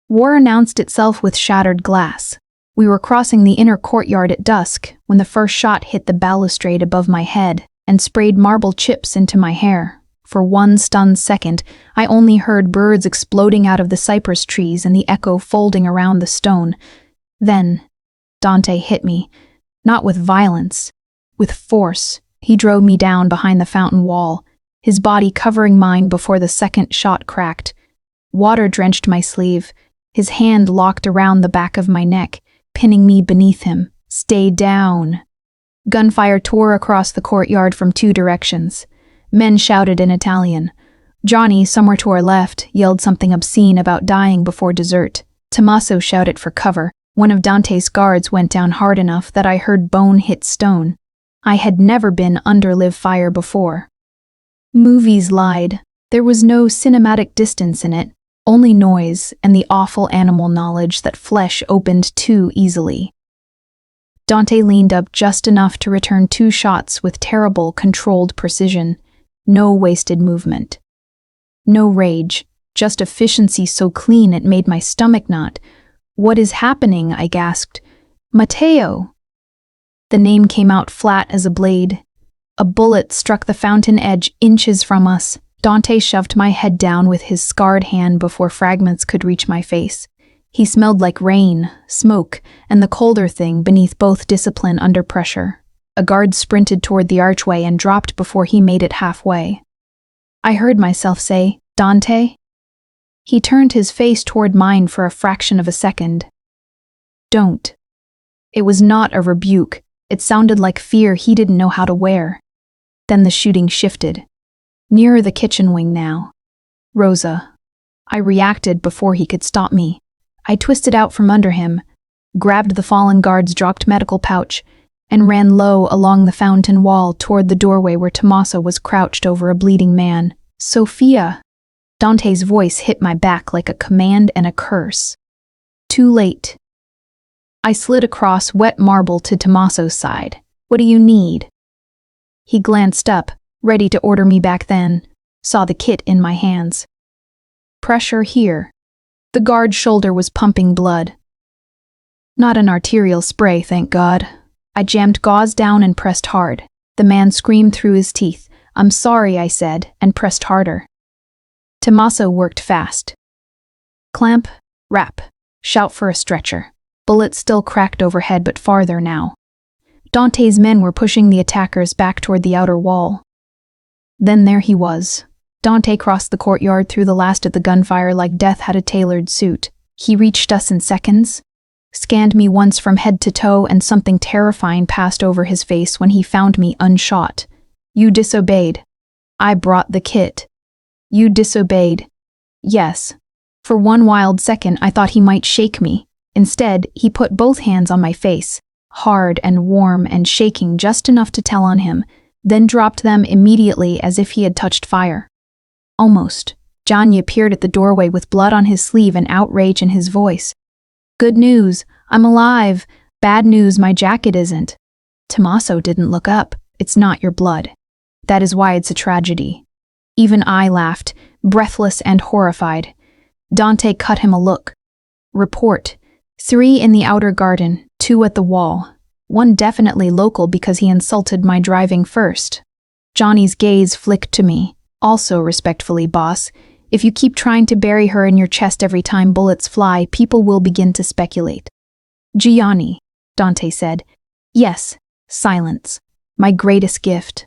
War announced itself with shattered glass. We were crossing the inner courtyard at dusk when the first shot hit the balustrade above my head and sprayed marble chips into my hair. For one stunned second, I only heard birds exploding out of the cypress trees and the echo folding around the stone. Then, Dante hit me, not with violence, with force. He drove me down behind the fountain wall, his body covering mine before the second shot cracked. Water drenched my sleeve, his hand locked around the back of my neck, pinning me beneath him. Stay down. Gunfire tore across the courtyard from two directions. Men shouted in Italian. Johnny, somewhere to our left, yelled something obscene about dying before dessert. Tommaso shouted for cover. One of Dante's guards went down hard enough that I heard bone hit stone. I had never been under live fire before. Movies lied. There was no cinematic distance in it, only noise and the awful animal knowledge that flesh opened too easily. Dante leaned up just enough to return two shots with terrible, controlled precision. No wasted movement. No rage, just efficiency so clean it made my stomach knot. What is happening? I gasped. Matteo! The name came out flat as a blade. A bullet struck the fountain edge inches from us. Dante shoved my head down with his scarred hand before fragments could reach my face. He smelled like rain, smoke, and the colder thing beneath both discipline under pressure. A guard sprinted toward the archway and dropped before he made it halfway. I heard myself say, "Dante?" He turned his face toward mine for a fraction of a second. "Don't." It was not a rebuke. It sounded like fear he didn't know how to wear. Then the shooting shifted. Nearer the kitchen wing now. Rosa. I reacted before he could stop me. I twisted out from under him, grabbed the fallen guard's dropped medical pouch, and ran low along the fountain wall toward the doorway where Tommaso was crouched over a bleeding man. "Sophia!" Dante's voice hit my back like a command and a curse. Too late. I slid across wet marble to Tommaso's side. "What do you need?" He glanced up, ready to order me back then, saw the kit in my hands. Pressure here. The guard's shoulder was pumping blood. Not an arterial spray, thank God. I jammed gauze down and pressed hard. The man screamed through his teeth. "I'm sorry," I said, and pressed harder. Tommaso worked fast. Clamp, wrap, shout for a stretcher. Bullets still cracked overhead but farther now. Dante's men were pushing the attackers back toward the outer wall. Then there he was. Dante crossed the courtyard through the last of the gunfire like death had a tailored suit. He reached us in seconds, scanned me once from head to toe, and something terrifying passed over his face when he found me unshot. "You disobeyed." "I brought the kit." "You disobeyed." Yes. For one wild second I thought he might shake me. Instead, he put both hands on my face, hard and warm and shaking just enough to tell on him, then dropped them immediately as if he had touched fire. Almost. Johnny appeared at the doorway with blood on his sleeve and outrage in his voice. "Good news, I'm alive. Bad news, my jacket isn't." Tommaso didn't look up. "It's not your blood. That is why it's a tragedy." Even I laughed, breathless and horrified. Dante cut him a look. "Report. 3 in the outer garden, 2 at the wall. One definitely local because he insulted my driving first." Johnny's gaze flicked to me. "Also respectfully, boss. If you keep trying to bury her in your chest every time bullets fly, people will begin to speculate." "Gianni," Dante said. "Yes, silence. My greatest gift."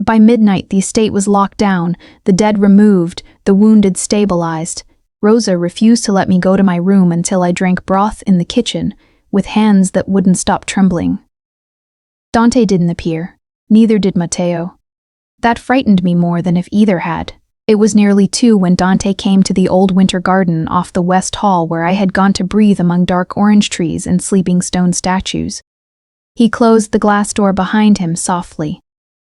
By midnight, the estate was locked down, the dead removed, the wounded stabilized. Rosa refused to let me go to my room until I drank broth in the kitchen, with hands that wouldn't stop trembling. Dante didn't appear. Neither did Matteo. That frightened me more than if either had. It was nearly 2 when Dante came to the old winter garden off the west hall where I had gone to breathe among dark orange trees and sleeping stone statues. He closed the glass door behind him softly.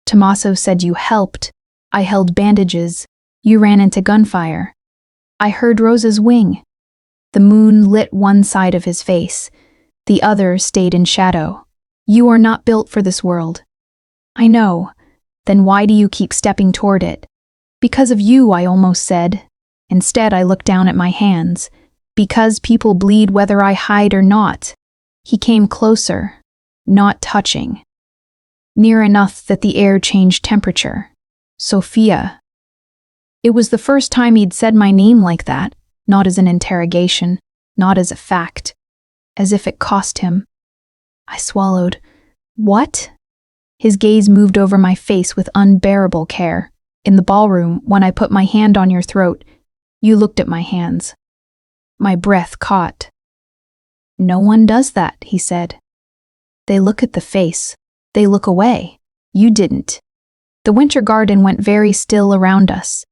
Tommaso said you helped. I held bandages. You ran into gunfire. I heard Rosa's wing. The moon lit one side of his face. The other stayed in shadow. You are not built for this world. I know. Then why do you keep stepping toward it? Because of you, I almost said. Instead, I looked down at my hands. Because people bleed whether I hide or not. He came closer, not touching. Near enough that the air changed temperature. Sophia. It was the first time he'd said my name like that, not as an interrogation, not as a fact, as if it cost him. I swallowed. What? His gaze moved over my face with unbearable care. In the ballroom, when I put my hand on your throat, you looked at my hands. My breath caught. No one does that, he said. They look at the face. They look away. You didn't. The winter garden went very still around us.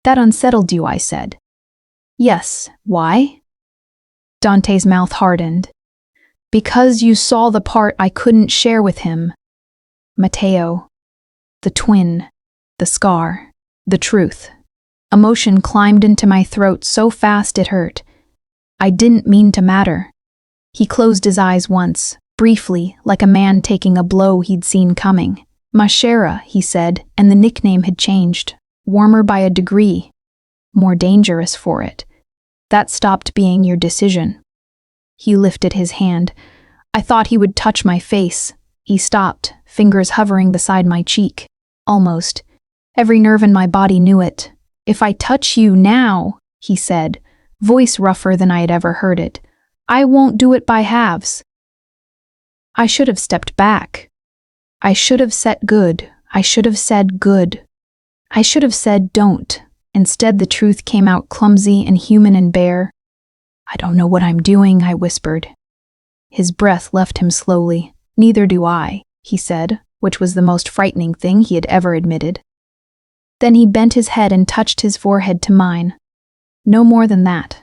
That unsettled you, I said. Yes, why? Dante's mouth hardened. Because you saw the part I couldn't share with him. Matteo. The twin. The scar. The truth. Emotion climbed into my throat so fast it hurt. I didn't mean to matter. He closed his eyes once, briefly, like a man taking a blow he'd seen coming. Masquerade, he said, and the nickname had changed. Warmer by a degree. More dangerous for it. That stopped being your decision. He lifted his hand. I thought he would touch my face. He stopped, fingers hovering beside my cheek. Almost. Every nerve in my body knew it. If I touch you now, he said, voice rougher than I had ever heard it, I won't do it by halves. I should have stepped back. I should have said good. I should have said good. I should have said don't. Instead, the truth came out clumsy and human and bare. I don't know what I'm doing, I whispered. His breath left him slowly. Neither do I, he said, which was the most frightening thing he had ever admitted. Then he bent his head and touched his forehead to mine. No more than that.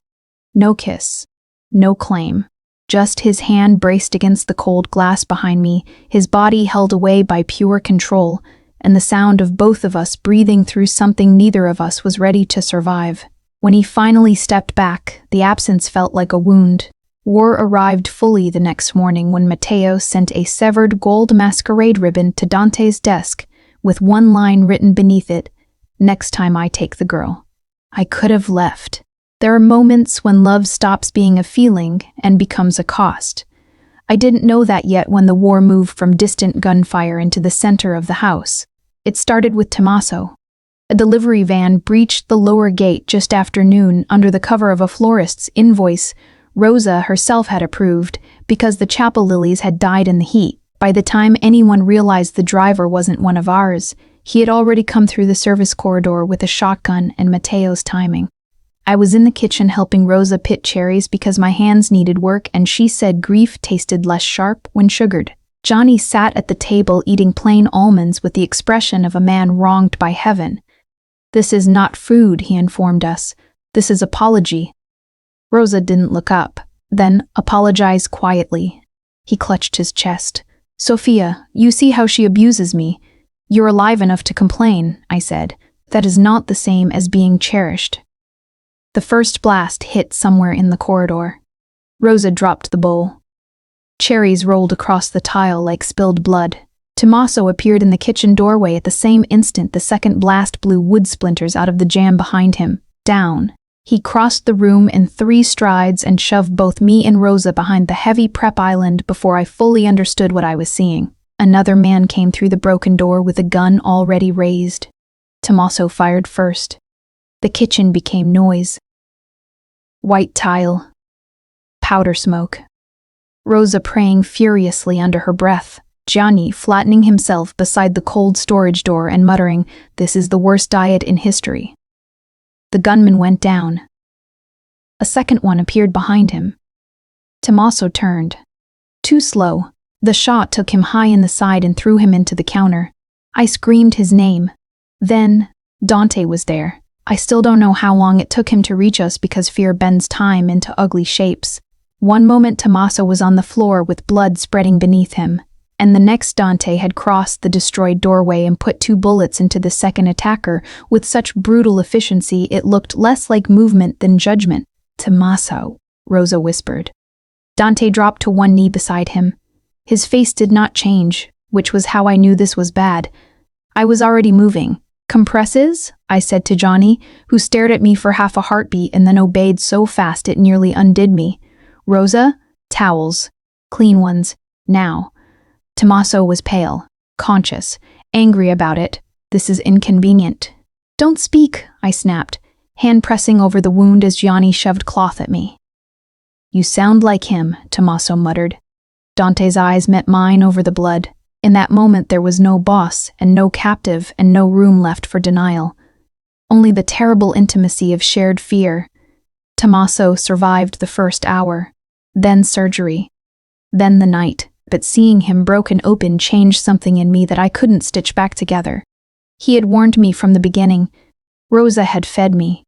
No kiss. No claim. Just his hand braced against the cold glass behind me, his body held away by pure control, and the sound of both of us breathing through something neither of us was ready to survive. When he finally stepped back, the absence felt like a wound. War arrived fully the next morning when Matteo sent a severed gold masquerade ribbon to Dante's desk, with one line written beneath it, next time I take the girl. I could have left. There are moments when love stops being a feeling and becomes a cost. I didn't know that yet when the war moved from distant gunfire into the center of the house. It started with Tommaso. A delivery van breached the lower gate just after noon under the cover of a florist's invoice Rosa herself had approved because the chapel lilies had died in the heat. By the time anyone realized the driver wasn't one of ours, he had already come through the service corridor with a shotgun and Matteo's timing. I was in the kitchen helping Rosa pit cherries because my hands needed work and she said grief tasted less sharp when sugared. Johnny sat at the table eating plain almonds with the expression of a man wronged by heaven. This is not food, he informed us. This is apology. Rosa didn't look up, then apologized quietly. He clutched his chest. Sophia, you see how she abuses me. You're alive enough to complain, I said. That is not the same as being cherished. The first blast hit somewhere in the corridor. Rosa dropped the bowl. Cherries rolled across the tile like spilled blood. Tommaso appeared in the kitchen doorway at the same instant the second blast blew wood splinters out of the jam behind him. Down. He crossed the room in 3 strides and shoved both me and Rosa behind the heavy prep island before I fully understood what I was seeing. Another man came through the broken door with a gun already raised. Tommaso fired first. The kitchen became noise. White tile. Powder smoke. Rosa praying furiously under her breath. Gianni flattening himself beside the cold storage door and muttering, "This is the worst diet in history." The gunman went down. A second one appeared behind him. Tommaso turned. Too slow. The shot took him high in the side and threw him into the counter. I screamed his name. Then, Dante was there. I still don't know how long it took him to reach us because fear bends time into ugly shapes. One moment Tommaso was on the floor with blood spreading beneath him, and the next Dante had crossed the destroyed doorway and put 2 bullets into the second attacker with such brutal efficiency it looked less like movement than judgment. "Tommaso," Rosa whispered. Dante dropped to one knee beside him. His face did not change, which was how I knew this was bad. I was already moving. "Compresses?" I said to Johnny, who stared at me for half a heartbeat and then obeyed so fast it nearly undid me. "Rosa, towels. Clean ones. Now." Tommaso was pale, conscious, angry about it. "This is inconvenient." "Don't speak," I snapped, hand pressing over the wound as Johnny shoved cloth at me. "You sound like him," Tommaso muttered. Dante's eyes met mine over the blood. In that moment there was no boss and no captive and no room left for denial. Only the terrible intimacy of shared fear. Tommaso survived the first hour, then surgery, then the night, but seeing him broken open changed something in me that I couldn't stitch back together. He had warned me from the beginning. Rosa had fed me.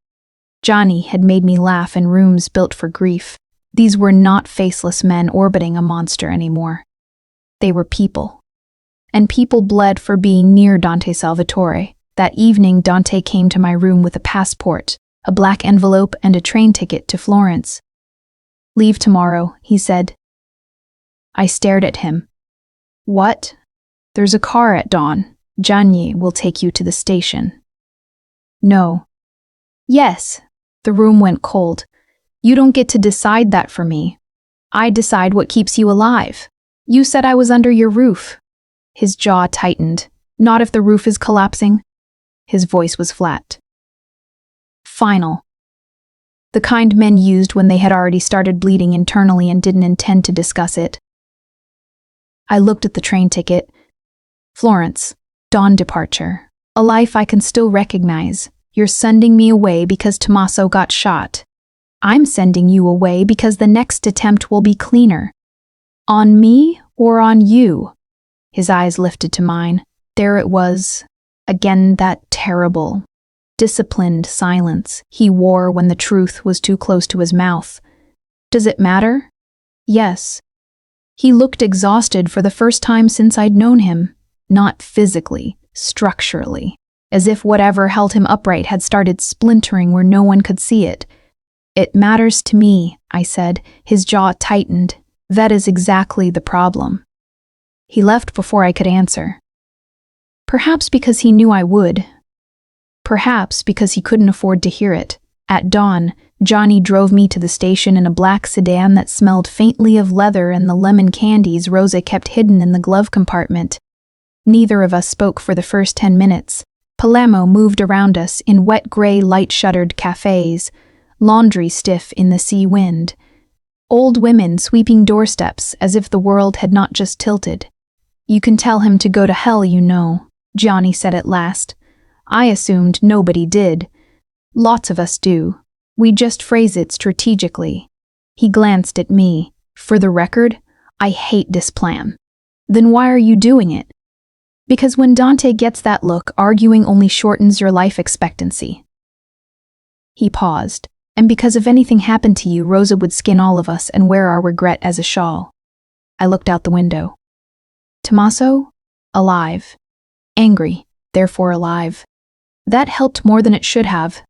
Johnny had made me laugh in rooms built for grief. These were not faceless men orbiting a monster anymore. They were people. And people bled for being near Dante Salvatore. That evening, Dante came to my room with a passport, a black envelope, and a train ticket to Florence. "Leave tomorrow," he said. I stared at him. "What?" "There's a car at dawn. Gianni will take you to the station." "No." "Yes." The room went cold. "You don't get to decide that for me. I decide what keeps you alive. You said I was under your roof." His jaw tightened. "Not if the roof is collapsing." His voice was flat. Final. The kind men used when they had already started bleeding internally and didn't intend to discuss it. I looked at the train ticket. Florence. Dawn departure. A life I can still recognize. You're sending me away because Tommaso got shot. I'm sending you away because the next attempt will be cleaner. On me or on you? His eyes lifted to mine. There it was. Again, that terrible, disciplined silence he wore when the truth was too close to his mouth. Does it matter? Yes. He looked exhausted for the first time since I'd known him. Not physically, structurally. As if whatever held him upright had started splintering where no one could see it. "It matters to me," I said. His jaw tightened. "That is exactly the problem." He left before I could answer. Perhaps because he knew I would. Perhaps because he couldn't afford to hear it. At dawn, Johnny drove me to the station in a black sedan that smelled faintly of leather and the lemon candies Rosa kept hidden in the glove compartment. Neither of us spoke for the first 10 minutes. Palermo moved around us in wet gray light-shuttered cafes, laundry stiff in the sea wind. Old women sweeping doorsteps as if the world had not just tilted. "You can tell him to go to hell, you know," Johnny said at last. I assumed nobody did. Lots of us do. We just phrase it strategically. He glanced at me. "For the record, I hate this plan." "Then why are you doing it?" "Because when Dante gets that look, arguing only shortens your life expectancy." He paused. "And because if anything happened to you, Rosa would skin all of us and wear our regret as a shawl." I looked out the window. Tommaso? Alive. Angry, therefore alive. That helped more than it should have.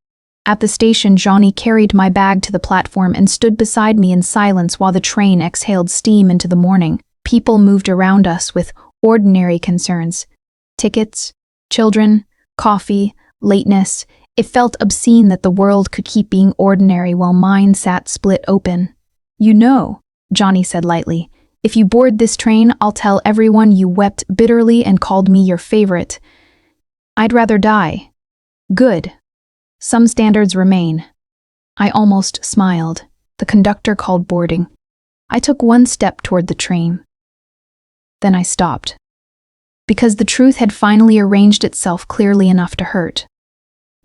At the station, Johnny carried my bag to the platform and stood beside me in silence while the train exhaled steam into the morning. People moved around us with ordinary concerns. Tickets, children, coffee, lateness. It felt obscene that the world could keep being ordinary while mine sat split open. "You know," Johnny said lightly, "if you board this train, I'll tell everyone you wept bitterly and called me your favorite. I'd rather die." "Good. Some standards remain." I almost smiled. The conductor called boarding. I took one step toward the train. Then I stopped. Because the truth had finally arranged itself clearly enough to hurt.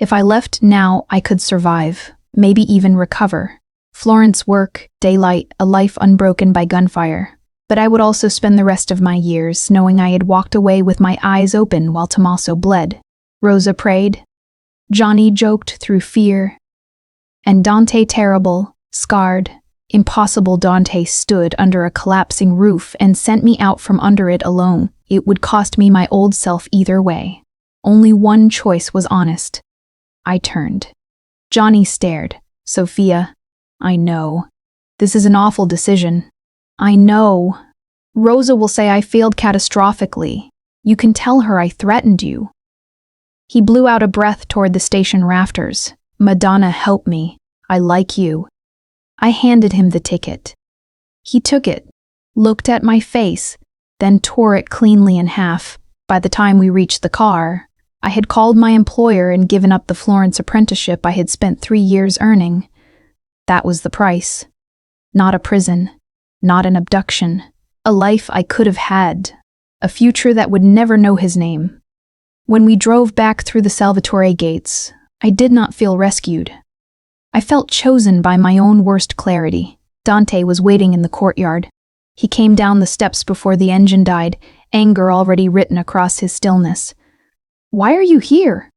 If I left now, I could survive, maybe even recover. Florence, work, daylight, a life unbroken by gunfire. But I would also spend the rest of my years knowing I had walked away with my eyes open while Tommaso bled. Rosa prayed. Johnny joked through fear. And Dante, terrible, scarred, impossible Dante, stood under a collapsing roof and sent me out from under it alone. It would cost me my old self either way. Only one choice was honest. I turned. Johnny stared. Sophia, I know. This is an awful decision. I know. Rosa will say I failed catastrophically. You can tell her I threatened you. He blew out a breath toward the station rafters. Madonna, help me. I like you. I handed him the ticket. He took it, looked at my face, then tore it cleanly in half. By the time we reached the car, I had called my employer and given up the Florence apprenticeship I had spent 3 years earning. That was the price. Not a prison, not an abduction, a life I could have had, a future that would never know his name. When we drove back through the Salvatore gates, I did not feel rescued. I felt chosen by my own worst clarity. Dante was waiting in the courtyard. He came down the steps before the engine died, anger already written across his stillness. Why are you here?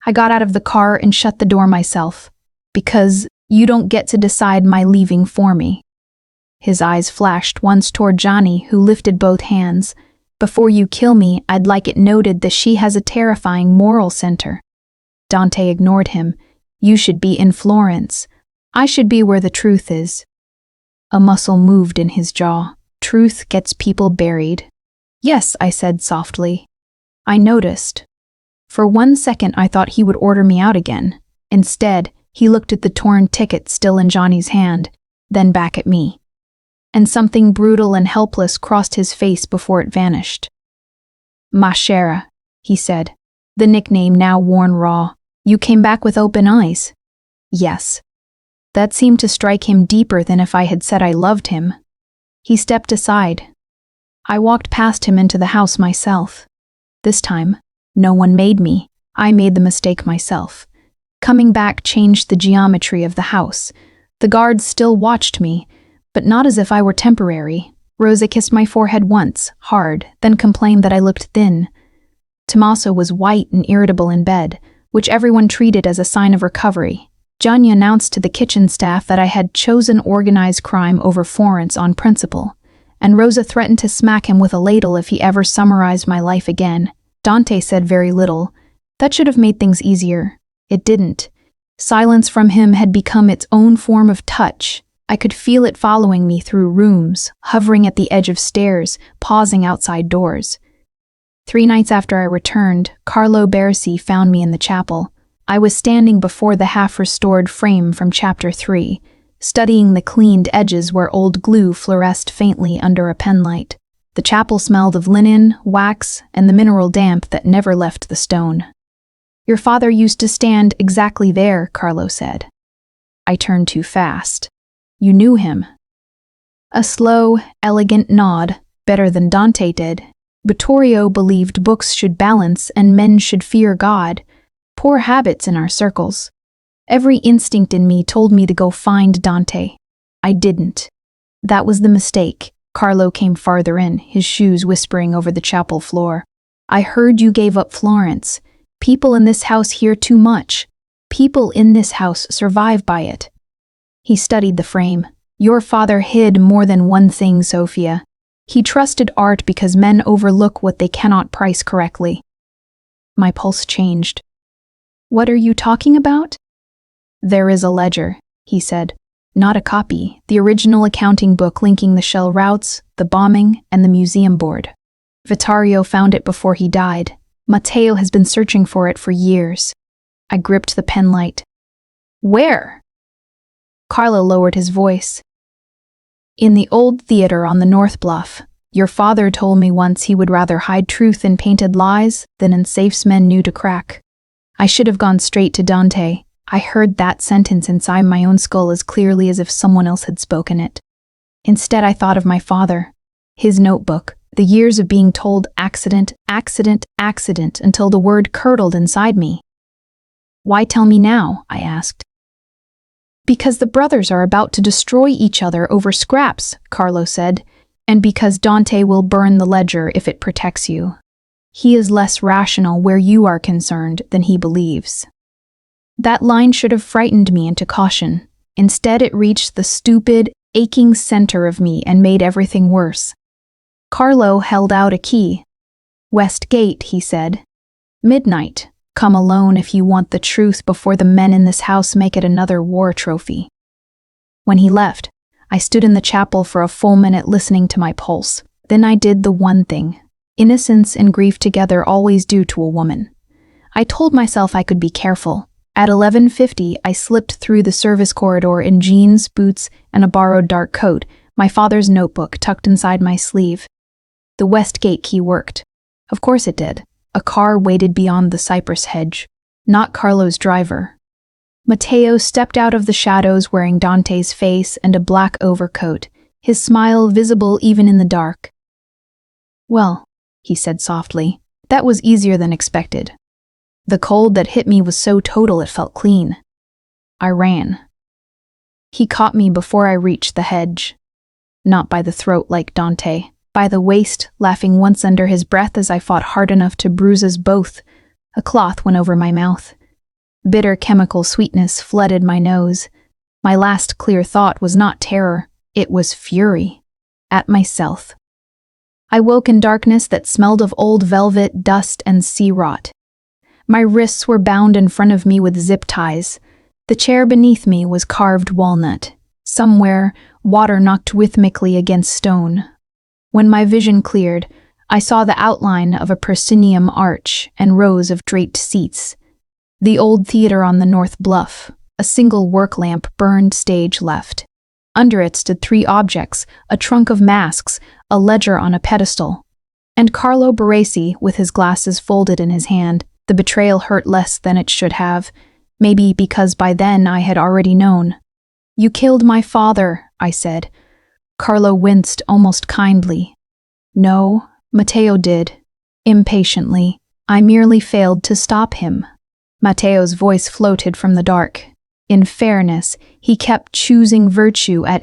I got out of the car and shut the door myself. Because you don't get to decide my leaving for me. His eyes flashed once toward Johnny, who lifted both hands. Before you kill me, I'd like it noted that she has a terrifying moral center. Dante ignored him. You should be in Florence. I should be where the truth is. A muscle moved in his jaw. Truth gets people buried. Yes, I said softly. I noticed. For 1 second I thought he would order me out again. Instead, he looked at the torn ticket still in Johnny's hand, then back at me. And something brutal and helpless crossed his face before it vanished. Ma chère, he said, the nickname now worn raw. You came back with open eyes. Yes. That seemed to strike him deeper than if I had said I loved him. He stepped aside. I walked past him into the house myself. This time, no one made me. I made the mistake myself. Coming back changed the geometry of the house. The guards still watched me, but not as if I were temporary. Rosa kissed my forehead once, hard, then complained that I looked thin. Tommaso was white and irritable in bed, which everyone treated as a sign of recovery. Gianni announced to the kitchen staff that I had chosen organized crime over Florence on principle, and Rosa threatened to smack him with a ladle if he ever summarized my life again. Dante said very little. That should have made things easier. It didn't. Silence from him had become its own form of touch. I could feel it following me through rooms, hovering at the edge of stairs, pausing outside doors. 3 nights after I returned, Carlo Bersi found me in the chapel. I was standing before the half-restored frame from Chapter 3, studying the cleaned edges where old glue fluoresced faintly under a penlight. The chapel smelled of linen, wax, and the mineral damp that never left the stone. Your father used to stand exactly there, Carlo said. I turned too fast. You knew him. A slow, elegant nod, better than Dante did. Vittorio believed books should balance and men should fear God. Poor habits in our circles. Every instinct in me told me to go find Dante. I didn't. That was the mistake. Carlo came farther in, his shoes whispering over the chapel floor. I heard you gave up Florence. People in this house hear too much. People in this house survive by it. He studied the frame. Your father hid more than one thing, Sophia. He trusted art because men overlook what they cannot price correctly. My pulse changed. What are you talking about? There is a ledger, he said. Not a copy, the original accounting book linking the shell routes, the bombing, and the museum board. Vittorio found it before he died. Matteo has been searching for it for years. I gripped the penlight. Where? Carlo lowered his voice. In the old theater on the North Bluff. Your father told me once he would rather hide truth in painted lies than in safes men knew to crack. I should have gone straight to Dante. I heard that sentence inside my own skull as clearly as if someone else had spoken it. Instead, I thought of my father, his notebook, the years of being told accident, accident, accident until the word curdled inside me. Why tell me now? I asked. Because the brothers are about to destroy each other over scraps, Carlo said, and because Dante will burn the ledger if it protects you. He is less rational where you are concerned than he believes. That line should have frightened me into caution. Instead, it reached the stupid, aching center of me and made everything worse. Carlo held out a key. West Gate, he said. Midnight. Come alone if you want the truth before the men in this house make it another war trophy. When he left, I stood in the chapel for a full minute listening to my pulse. Then I did the one thing innocence and grief together always do to a woman. I told myself I could be careful. At 11:50, I slipped through the service corridor in jeans, boots, and a borrowed dark coat, my father's notebook tucked inside my sleeve. The West Gate key worked. Of course it did. A car waited beyond the cypress hedge, not Carlo's driver. Matteo stepped out of the shadows wearing Dante's face and a black overcoat, his smile visible even in the dark. Well, he said softly, that was easier than expected. The cold that hit me was so total it felt clean. I ran. He caught me before I reached the hedge. Not by the throat like Dante, by the waist, laughing once under his breath as I fought hard enough to bruise us both. A cloth went over my mouth. Bitter chemical sweetness flooded my nose. My last clear thought was not terror, it was fury. At myself. I woke in darkness that smelled of old velvet, dust, and sea rot. My wrists were bound in front of me with zip ties. The chair beneath me was carved walnut. Somewhere, water knocked rhythmically against stone. When my vision cleared, I saw the outline of a proscenium arch and rows of draped seats. The old theater on the north bluff, a single work lamp burned stage left. Under it stood 3 objects, a trunk of masks, a ledger on a pedestal, and Carlo Baresi with his glasses folded in his hand. The betrayal hurt less than it should have, maybe because by then I had already known. You killed my father, I said. Carlo winced almost kindly. No, Matteo did. Impatiently. I merely failed to stop him. Matteo's voice floated from the dark. In fairness, he kept choosing virtue at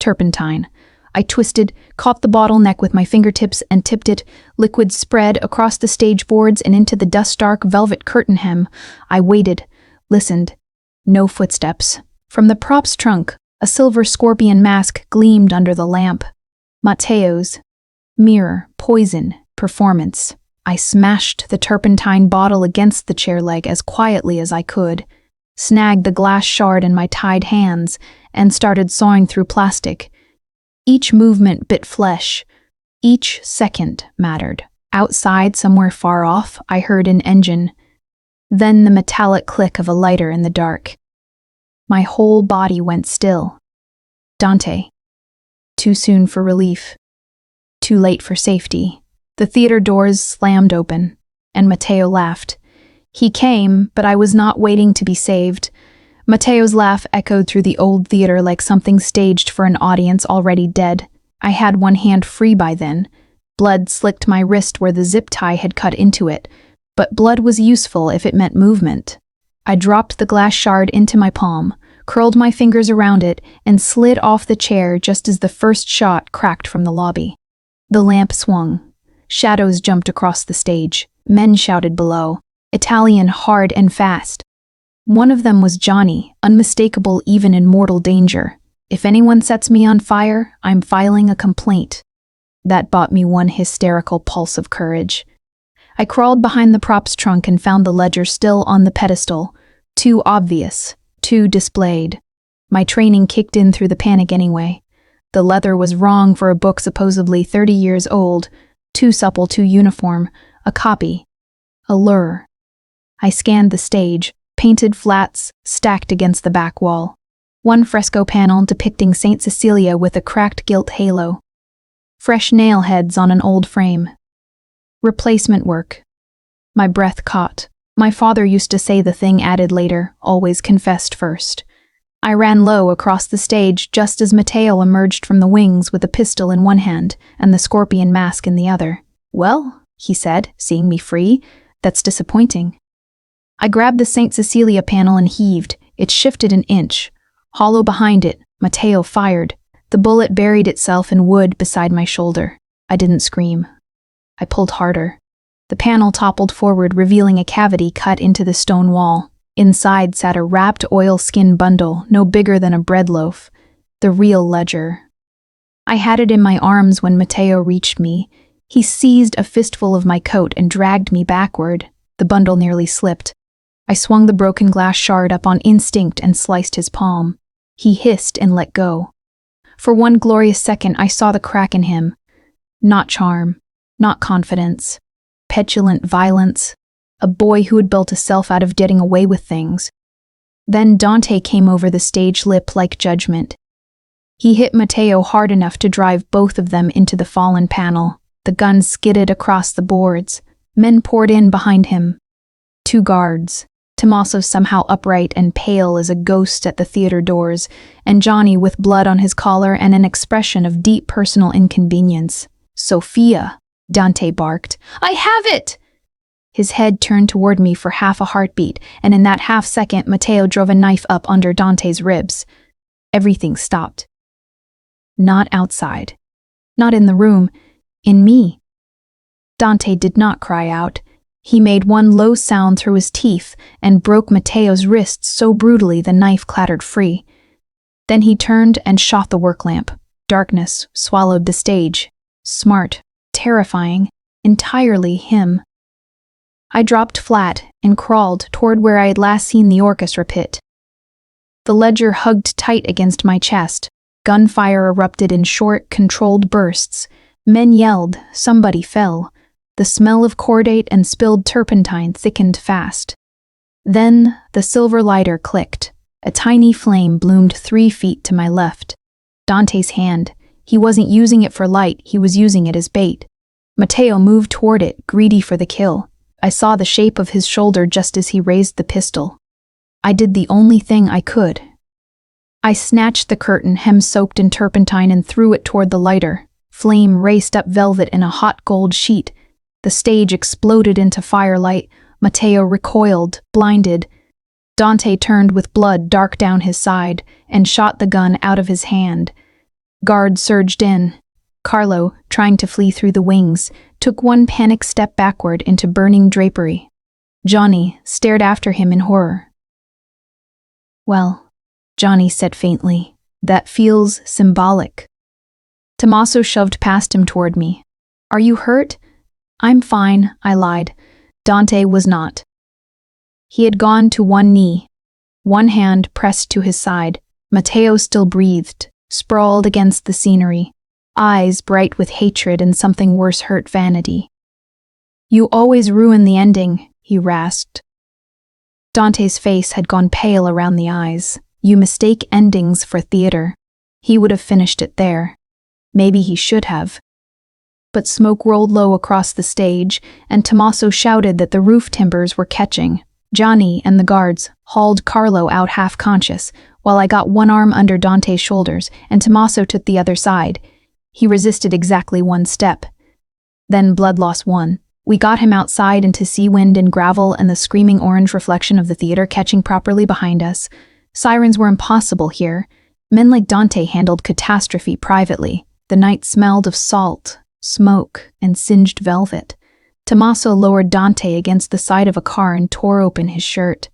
turpentine. I twisted, caught the bottleneck with my fingertips and tipped it. Liquid spread across the stage boards and into the dust-dark velvet curtain hem. I waited, listened. No footsteps. From the prop's trunk, a silver scorpion mask gleamed under the lamp. Matteo's. Mirror, poison, performance. I smashed the turpentine bottle against the chair leg as quietly as I could, snagged the glass shard in my tied hands, and started sawing through plastic. Each movement bit flesh. Each second mattered. Outside, somewhere far off, I heard an engine. Then the metallic click of a lighter in the dark. My whole body went still. Dante. Too soon for relief. Too late for safety. The theater doors slammed open, and Matteo laughed. He came, but I was not waiting to be saved. Matteo's laugh echoed through the old theater like something staged for an audience already dead. I had one hand free by then. Blood slicked my wrist where the zip tie had cut into it, but blood was useful if it meant movement. I dropped the glass shard into my palm, curled my fingers around it, and slid off the chair just as the first shot cracked from the lobby. The lamp swung. Shadows jumped across the stage. Men shouted below, Italian hard and fast. One of them was Johnny, unmistakable even in mortal danger. If anyone sets me on fire, I'm filing a complaint. That bought me one hysterical pulse of courage. I crawled behind the props trunk and found the ledger still on the pedestal. Too obvious, too displayed. My training kicked in through the panic anyway. The leather was wrong for a book supposedly 30 years old, too supple, too uniform, a copy, a lure. I scanned the stage, painted flats stacked against the back wall. One fresco panel depicting St. Cecilia with a cracked gilt halo. Fresh nail heads on an old frame. Replacement work. My breath caught. My father used to say the thing added later, always confessed first. I ran low across the stage just as Matteo emerged from the wings with a pistol in one hand and the scorpion mask in the other. "Well," he said, seeing me free, "that's disappointing." I grabbed the St. Cecilia panel and heaved. It shifted an inch. Hollow behind it, Matteo fired. The bullet buried itself in wood beside my shoulder. I didn't scream. I pulled harder. The panel toppled forward, revealing a cavity cut into the stone wall. Inside sat a wrapped oilskin bundle, no bigger than a bread loaf. The real ledger. I had it in my arms when Matteo reached me. He seized a fistful of my coat and dragged me backward. The bundle nearly slipped. I swung the broken glass shard up on instinct and sliced his palm. He hissed and let go. For one glorious second, I saw the crack in him. Not charm, not confidence. Petulant violence. A boy who had built a self out of getting away with things. Then Dante came over the stage lip like judgment. He hit Matteo hard enough to drive both of them into the fallen panel. The gun skidded across the boards. Men poured in behind him. 2 guards. Tommaso somehow upright and pale as a ghost at the theater doors, and Johnny with blood on his collar and an expression of deep personal inconvenience. "Sophia," Dante barked. "I have it!" His head turned toward me for half a heartbeat, and in that half second, Matteo drove a knife up under Dante's ribs. Everything stopped. Not outside. Not in the room. In me. Dante did not cry out. He made one low sound through his teeth and broke Matteo's wrists so brutally the knife clattered free. Then he turned and shot the work lamp. Darkness swallowed the stage. Smart, terrifying, entirely him. I dropped flat and crawled toward where I had last seen the orchestra pit. The ledger hugged tight against my chest. Gunfire erupted in short, controlled bursts. Men yelled, somebody fell. The smell of cordate and spilled turpentine thickened fast. Then the silver lighter clicked. A tiny flame bloomed 3 feet to my left. Dante's hand. He wasn't using it for light, he was using it as bait. Matteo moved toward it, greedy for the kill. I saw the shape of his shoulder just as he raised the pistol. I did the only thing I could. I snatched the curtain, hem-soaked in turpentine, and threw it toward the lighter. Flame raced up velvet in a hot gold sheet. The stage exploded into firelight. Matteo recoiled, blinded. Dante turned with blood dark down his side and shot the gun out of his hand. Guards surged in. Carlo, trying to flee through the wings, took one panic step backward into burning drapery. Johnny stared after him in horror. "Well," Johnny said faintly, "that feels symbolic." Tommaso shoved past him toward me. "Are you hurt?" "I'm fine," I lied. Dante was not. He had gone to one knee, one hand pressed to his side. Matteo still breathed, sprawled against the scenery, eyes bright with hatred and something worse hurt vanity. "You always ruin the ending," he rasped. Dante's face had gone pale around the eyes. "You mistake endings for theater." He would have finished it there. Maybe he should have. but smoke rolled low across the stage, and Tommaso shouted that the roof timbers were catching. Johnny and the guards hauled Carlo out half-conscious, while I got one arm under Dante's shoulders, and Tommaso took the other side. He resisted exactly one step. Then blood loss won. We got him outside into sea wind and gravel and the screaming orange reflection of the theater catching properly behind us. Sirens were impossible here. Men like Dante handled catastrophe privately. The night smelled of salt, smoke, and singed velvet. Tommaso lowered Dante against the side of a car and tore open his shirt.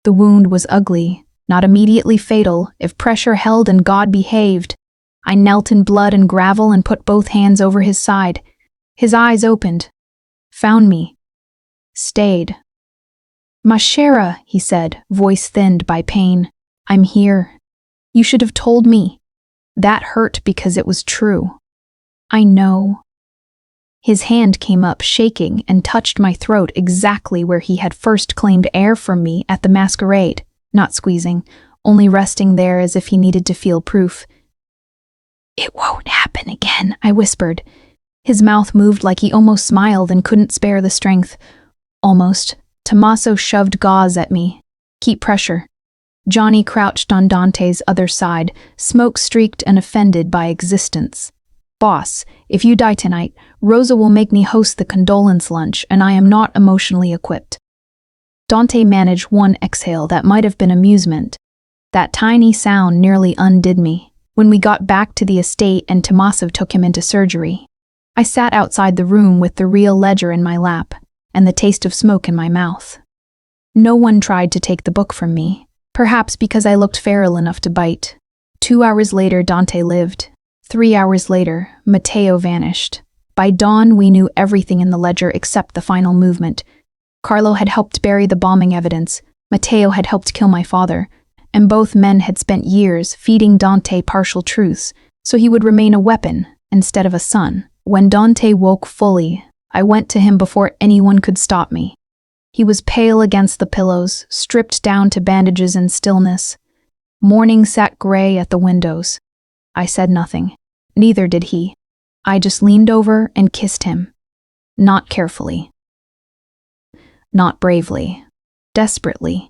The wound was ugly, not immediately fatal, if pressure held and God behaved. I knelt in blood and gravel and put both hands over his side. His eyes opened, found me, stayed. "Masquerade," he said, voice thinned by pain. "I'm here. You should have told me. That hurt because it was true. I know." His hand came up, shaking, and touched my throat exactly where he had first claimed air from me at the Masquerade, not squeezing, only resting there as if he needed to feel proof. "It won't happen again," I whispered. His mouth moved like he almost smiled and couldn't spare the strength. Almost. Tommaso shoved gauze at me. "Keep pressure." Johnny crouched on Dante's other side, smoke-streaked and offended by existence. "Boss, if you die tonight, Rosa will make me host the condolence lunch, and I am not emotionally equipped." Dante managed one exhale that might have been amusement. That tiny sound nearly undid me. When we got back to the estate and Tommaso took him into surgery, I sat outside the room with the real ledger in my lap and the taste of smoke in my mouth. No one tried to take the book from me, perhaps because I looked feral enough to bite. 2 hours later, Dante lived. 3 hours later, Matteo vanished. By dawn, we knew everything in the ledger except the final movement. Carlo had helped bury the bombing evidence. Matteo had helped kill my father. And both men had spent years feeding Dante partial truths, so he would remain a weapon instead of a son. When Dante woke fully, I went to him before anyone could stop me. He was pale against the pillows, stripped down to bandages and stillness. Morning sat gray at the windows. I said nothing. Neither did he. I just leaned over and kissed him. Not carefully. Not bravely. Desperately.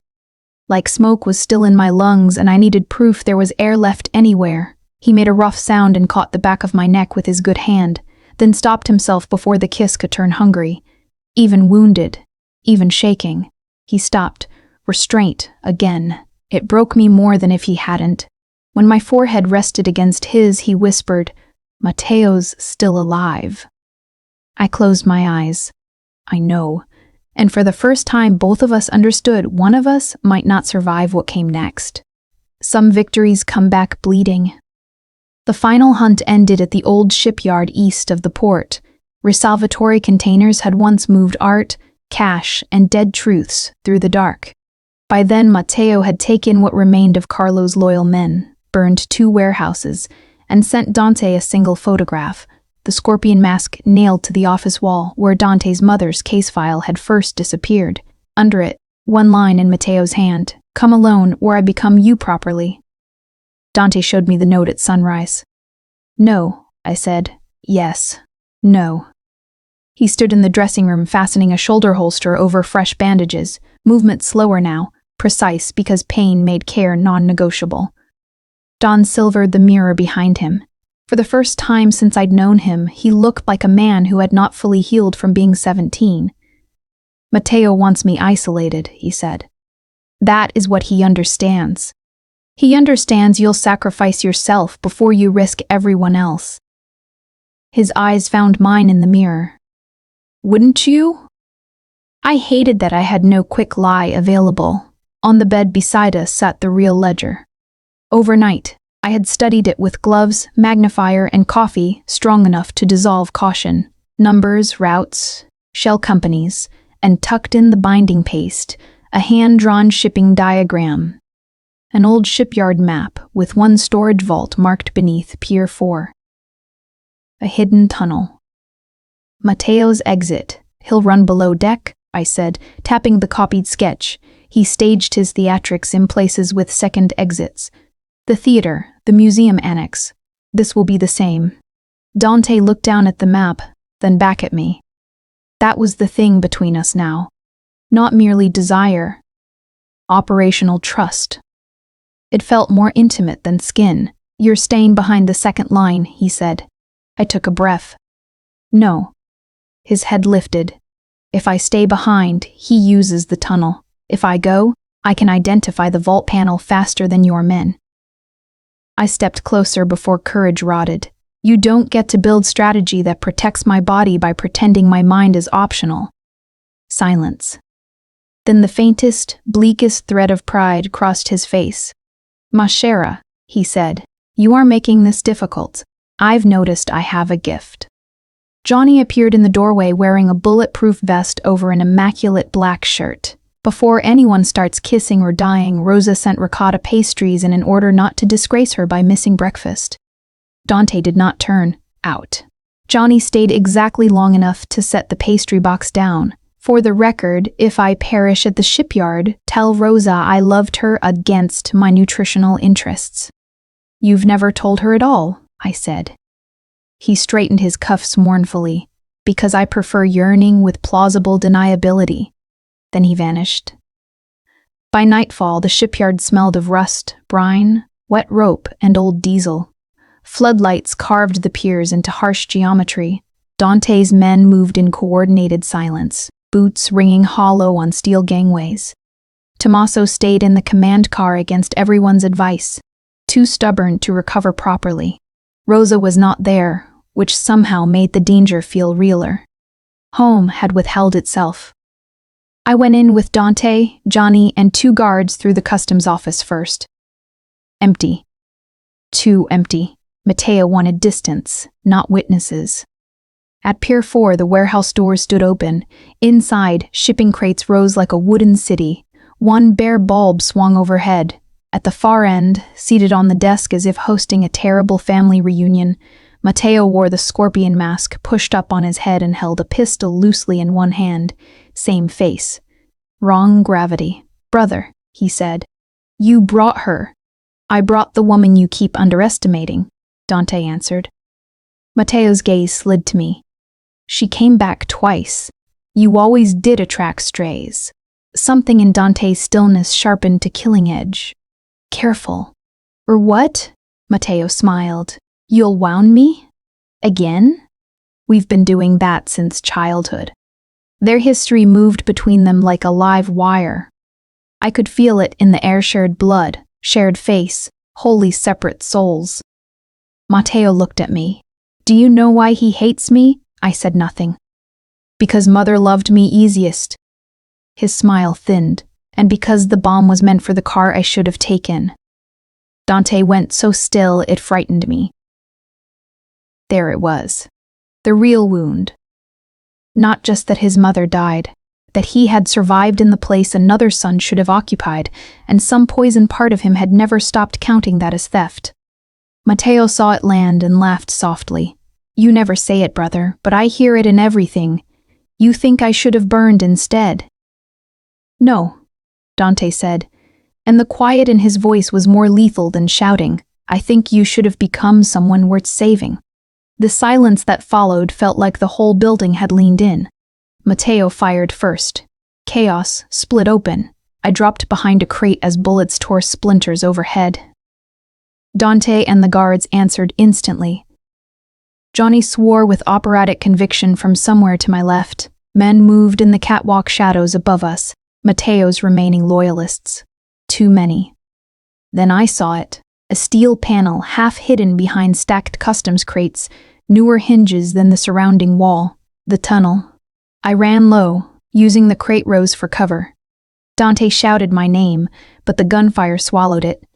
Like smoke was still in my lungs and I needed proof there was air left anywhere. He made a rough sound and caught the back of my neck with his good hand, then stopped himself before the kiss could turn hungry. Even wounded, even shaking, he stopped. Restraint, again. It broke me more than if he hadn't. When my forehead rested against his, he whispered, "Matteo's still alive." I closed my eyes. I know. And for the first time, both of us understood one of us might not survive what came next. Some victories come back bleeding. The final hunt ended at the old shipyard east of the port. Risalvatore containers had once moved art, cash, and dead truths through the dark. By then, Matteo had taken what remained of Carlo's loyal men, burned 2 warehouses, and sent Dante a single photograph, the scorpion mask nailed to the office wall where Dante's mother's case file had first disappeared. Under it, one line in Matteo's hand, "Come alone, or I become you properly." Dante showed me the note at sunrise. "No," I said. "Yes. No." He stood in the dressing room fastening a shoulder holster over fresh bandages, movement slower now, precise because pain made care non-negotiable. Dawn silvered the mirror behind him. For the first time since I'd known him, he looked like a man who had not fully healed from being 17. "Matteo wants me isolated," he said. "That is what he understands. He understands you'll sacrifice yourself before you risk everyone else." His eyes found mine in the mirror. "Wouldn't you?" I hated that I had no quick lie available. On the bed beside us sat the real ledger. Overnight, I had studied it with gloves, magnifier, and coffee strong enough to dissolve caution. Numbers, routes, shell companies, and tucked in the binding paste, a hand-drawn shipping diagram. An old shipyard map with one storage vault marked beneath Pier 4. A hidden tunnel. "Matteo's exit. He'll run below deck," I said, tapping the copied sketch. He staged his theatrics in places with second exits. "The theater, the museum annex. This will be the same." Dante looked down at the map, then back at me. That was the thing between us now. Not merely desire. Operational trust. It felt more intimate than skin. "You're staying behind the second line," he said. I took a breath. "No." His head lifted. "If I stay behind, he uses the tunnel. If I go, I can identify the vault panel faster than your men." I stepped closer before courage rotted. "You don't get to build strategy that protects my body by pretending my mind is optional." Silence. Then the faintest, bleakest thread of pride crossed his face. "Mashera," he said, "you are making this difficult. I've noticed I have a gift." Johnny appeared in the doorway wearing a bulletproof vest over an immaculate black shirt. Before anyone starts kissing or dying, Rosa sent ricotta pastries in order not to disgrace her by missing breakfast. Dante did not turn out. Johnny stayed exactly long enough to set the pastry box down. "For the record, if I perish at the shipyard, tell Rosa I loved her against my nutritional interests." "You've never told her at all," I said. He straightened his cuffs mournfully. "Because I prefer yearning with plausible deniability." Then he vanished. By nightfall, the shipyard smelled of rust, brine, wet rope, and old diesel. Floodlights carved the piers into harsh geometry. Dante's men moved in coordinated silence, boots ringing hollow on steel gangways. Tommaso stayed in the command car against everyone's advice, too stubborn to recover properly. Rosa was not there, which somehow made the danger feel realer. Home had withheld itself. I went in with Dante, Johnny, and 2 guards through the customs office first. Empty. Too empty. Matteo wanted distance, not witnesses. At Pier 4, the warehouse doors stood open. Inside, shipping crates rose like a wooden city. One bare bulb swung overhead. At the far end, seated on the desk as if hosting a terrible family reunion, Matteo wore the scorpion mask pushed up on his head and held a pistol loosely in one hand. Same face. Wrong gravity. "Brother," he said. "You brought her." "I brought the woman you keep underestimating," Dante answered. Matteo's gaze slid to me. "She came back twice. You always did attract strays." Something in Dante's stillness sharpened to killing edge. "Careful." "Or what?" Matteo smiled. "You'll wound me? Again?" "We've been doing that since childhood." Their history moved between them like a live wire. I could feel it in the air-shared blood, shared face, wholly separate souls. Matteo looked at me. "Do you know why he hates me?" I said nothing. "Because mother loved me easiest." His smile thinned. "And because the bomb was meant for the car I should have taken." Dante went so still it frightened me. There it was. The real wound. Not just that his mother died, that he had survived in the place another son should have occupied, and some poison part of him had never stopped counting that as theft. Matteo saw it land and laughed softly. "You never say it, brother, but I hear it in everything. You think I should have burned instead." "No," Dante said, and the quiet in his voice was more lethal than shouting. "I think you should have become someone worth saving." The silence that followed felt like the whole building had leaned in. Matteo fired first. Chaos split open. I dropped behind a crate as bullets tore splinters overhead. Dante and the guards answered instantly. Johnny swore with operatic conviction from somewhere to my left. Men moved in the catwalk shadows above us, Matteo's remaining loyalists. Too many. Then I saw it. A steel panel half hidden behind stacked customs crates, newer hinges than the surrounding wall. The tunnel. I ran low, using the crate rows for cover. Dante shouted my name, but the gunfire swallowed it.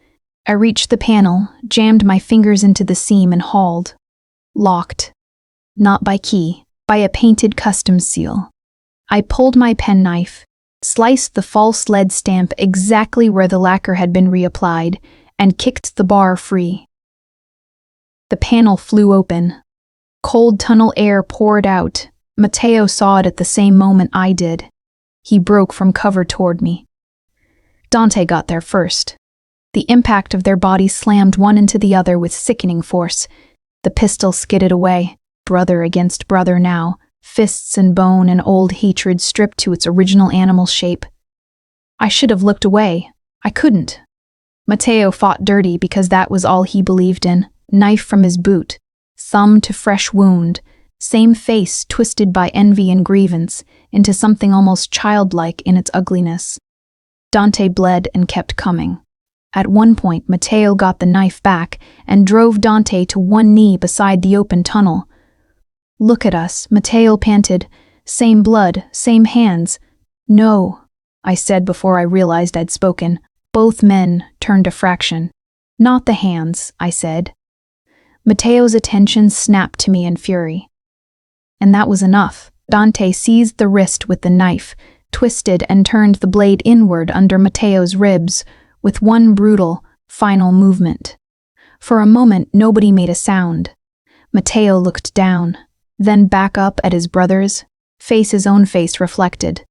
I reached the panel, jammed my fingers into the seam and hauled. Locked. Not by key, by a painted customs seal. I pulled my penknife, sliced the false lead stamp exactly where the lacquer had been reapplied, and kicked the bar free. The panel flew open. Cold tunnel air poured out. Matteo saw it at the same moment I did. He broke from cover toward me. Dante got there first. The impact of their bodies slammed one into the other with sickening force. The pistol skidded away. brother against brother now, fists and bone and old hatred stripped to its original animal shape. I should have looked away. I couldn't. Matteo fought dirty because that was all he believed in. Knife from his boot, thumb to fresh wound, same face twisted by envy and grievance into something almost childlike in its ugliness. Dante bled and kept coming. At one point, Matteo got the knife back and drove Dante to one knee beside the open tunnel. "Look at us," Matteo panted. "Same blood, same hands." "No," I said before I realized I'd spoken. Both men turned a fraction. "Not the hands," I said. Matteo's attention snapped to me in fury. And that was enough. Dante seized the wrist with the knife, twisted and turned the blade inward under Matteo's ribs, with one brutal, final movement. For a moment, nobody made a sound. Matteo looked down, then back up at his brother's, his own face reflected.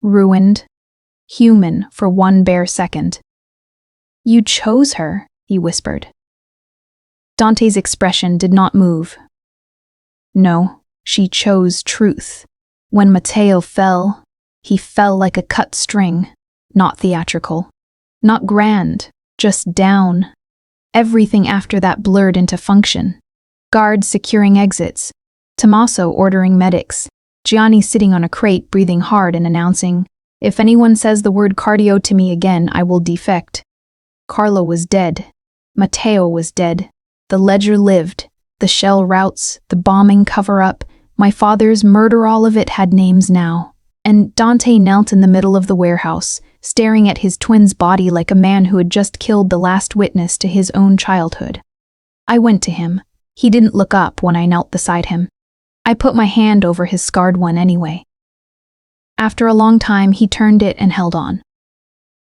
Ruined. Human for one bare second. "You chose her," he whispered. Dante's expression did not move. "No, she chose truth. When Matteo fell, he fell like a cut string, not theatrical. Not grand, just down. Everything after that blurred into function. Guards securing exits, Tommaso ordering medics, Gianni sitting on a crate breathing hard and announcing, "If anyone says the word cardio to me again, I will defect." Carlo was dead. Matteo was dead. The ledger lived. The shell routes, the bombing cover-up, my father's murder, all of it had names now. And Dante knelt in the middle of the warehouse, staring at his twin's body like a man who had just killed the last witness to his own childhood. I went to him. He didn't look up when I knelt beside him. I put my hand over his scarred one anyway. After a long time, he turned it and held on.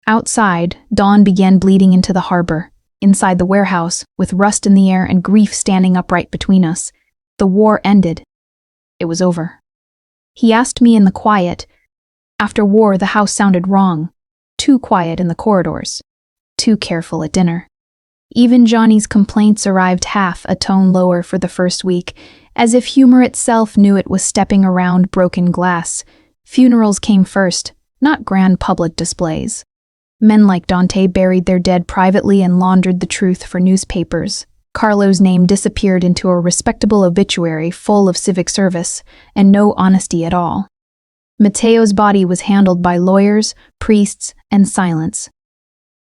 Outside, dawn began bleeding into the harbor. Inside the warehouse, with rust in the air and grief standing upright between us, the war ended. It was over. He asked me in the quiet. After war, the house sounded wrong. Too quiet in the corridors. Too careful at dinner. Even Johnny's complaints arrived half a tone lower for the first week, as if humor itself knew it was stepping around broken glass. Funerals came first, not grand public displays. Men like Dante buried their dead privately and laundered the truth for newspapers. Carlo's name disappeared into a respectable obituary full of civic service and no honesty at all. Matteo's body was handled by lawyers, priests, and silence.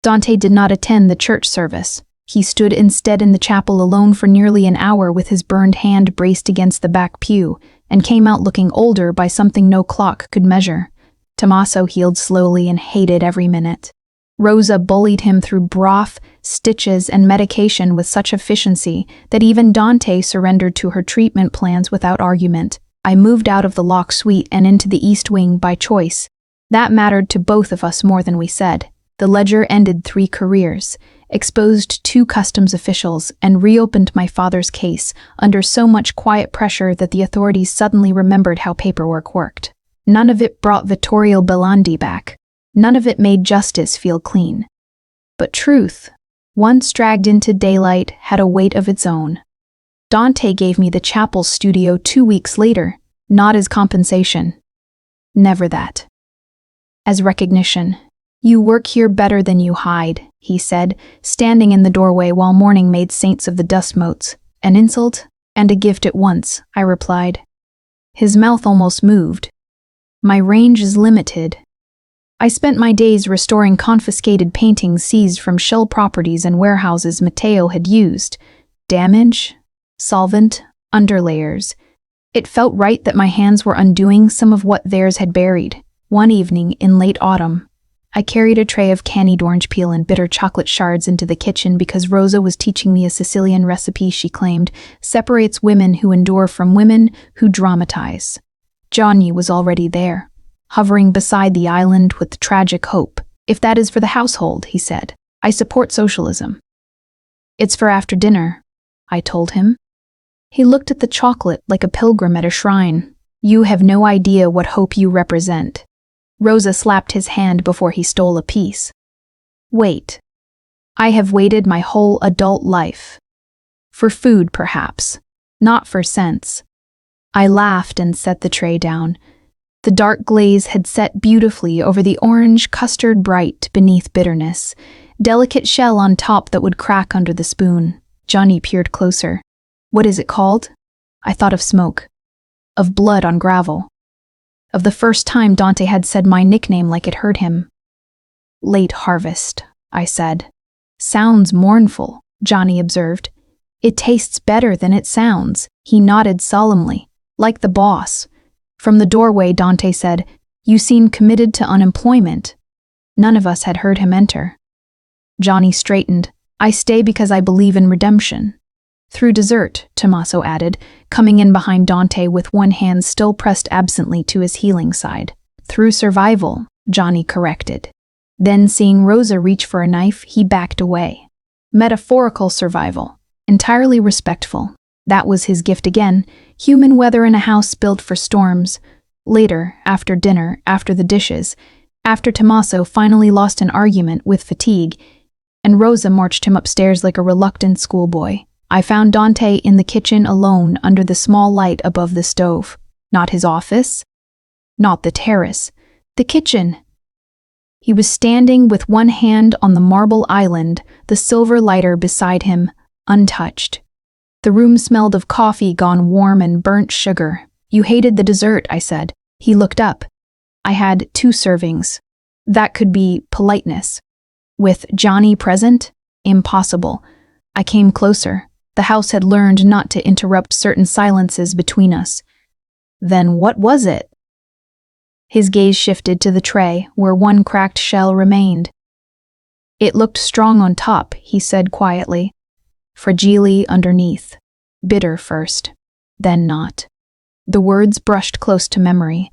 Dante did not attend the church service. He stood instead in the chapel alone for nearly an hour with his burned hand braced against the back pew, and came out looking older by something no clock could measure. Tommaso healed slowly and hated every minute. Rosa bullied him through broth, stitches, and medication with such efficiency that even Dante surrendered to her treatment plans without argument. I moved out of the lock suite and into the east wing by choice. That mattered to both of us more than we said. The ledger ended 3 careers, exposed 2 customs officials, and reopened my father's case under so much quiet pressure that the authorities suddenly remembered how paperwork worked. None of it brought Vittorio Belandi back. None of it made justice feel clean. But truth, once dragged into daylight, had a weight of its own. Dante gave me the chapel studio 2 weeks later, not as compensation. Never that. As recognition. "You work here better than you hide," he said, standing in the doorway while morning made saints of the dust motes. "An insult and a gift at once," I replied. His mouth almost moved. "My range is limited." I spent my days restoring confiscated paintings seized from shell properties and warehouses Matteo had used. Damage, solvent, underlayers. It felt right that my hands were undoing some of what theirs had buried. One evening in late autumn, I carried a tray of candied orange peel and bitter chocolate shards into the kitchen because Rosa was teaching me a Sicilian recipe she claimed separates women who endure from women who dramatize. Johnny was already there, hovering beside the island with tragic hope. "If that is for the household," he said, "I support socialism." "It's for after dinner," I told him. He looked at the chocolate like a pilgrim at a shrine. "You have no idea what hope you represent." Rosa slapped his hand before he stole a piece. "Wait. I have waited my whole adult life. For food, perhaps. Not for sense. I laughed and set the tray down. The dark glaze had set beautifully over the orange custard bright beneath bitterness, delicate shell on top that would crack under the spoon. Johnny peered closer. What is it called? I thought of smoke, of blood on gravel, of the first time Dante had said my nickname like it hurt him. Late harvest, I said. Sounds mournful, Johnny observed. It tastes better than it sounds. He nodded solemnly, like the boss. From the doorway, Dante said, You seem committed to unemployment. None of us had heard him enter. Johnny straightened. I stay because I believe in redemption. Through dessert, Tommaso added, coming in behind Dante with one hand still pressed absently to his healing side. Through survival, Johnny corrected. Then, seeing Rosa reach for a knife, he backed away. Metaphorical survival. Entirely respectful. That was his gift again, human weather in a house built for storms. Later, after dinner, after the dishes, after Tommaso finally lost an argument with fatigue, and Rosa marched him upstairs like a reluctant schoolboy, I found Dante in the kitchen alone under the small light above the stove. Not his office, not the terrace, the kitchen. He was standing with one hand on the marble island, the silver lighter beside him, untouched. The room smelled of coffee gone warm and burnt sugar. You hated the dessert, I said. He looked up. I had 2 servings. That could be politeness. With Johnny present? Impossible. I came closer. The house had learned not to interrupt certain silences between us. Then what was it? His gaze shifted to the tray, where one cracked shell remained. It looked strong on top, he said quietly. Fragile underneath. Bitter first, then not. The words brushed close to memory.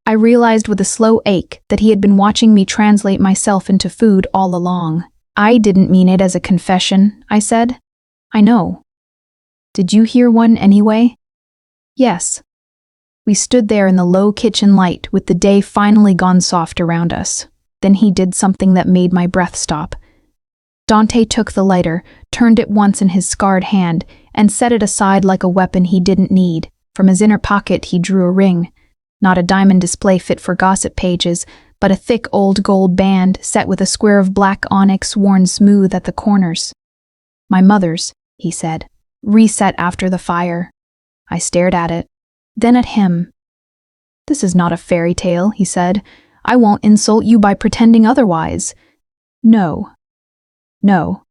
I realized with a slow ache that he had been watching me translate myself into food all along. I didn't mean it as a confession, I said. I know. Did you hear one anyway? Yes. We stood there in the low kitchen light with the day finally gone soft around us. Then he did something that made my breath stop. Dante took the lighter, turned it once in his scarred hand, and set it aside like a weapon he didn't need. From his inner pocket he drew a ring. Not a diamond display fit for gossip pages, but a thick old gold band set with a square of black onyx worn smooth at the corners. My mother's, he said, reset after the fire. I stared at it, then at him. This is not a fairy tale, he said. I won't insult you by pretending otherwise. No. No.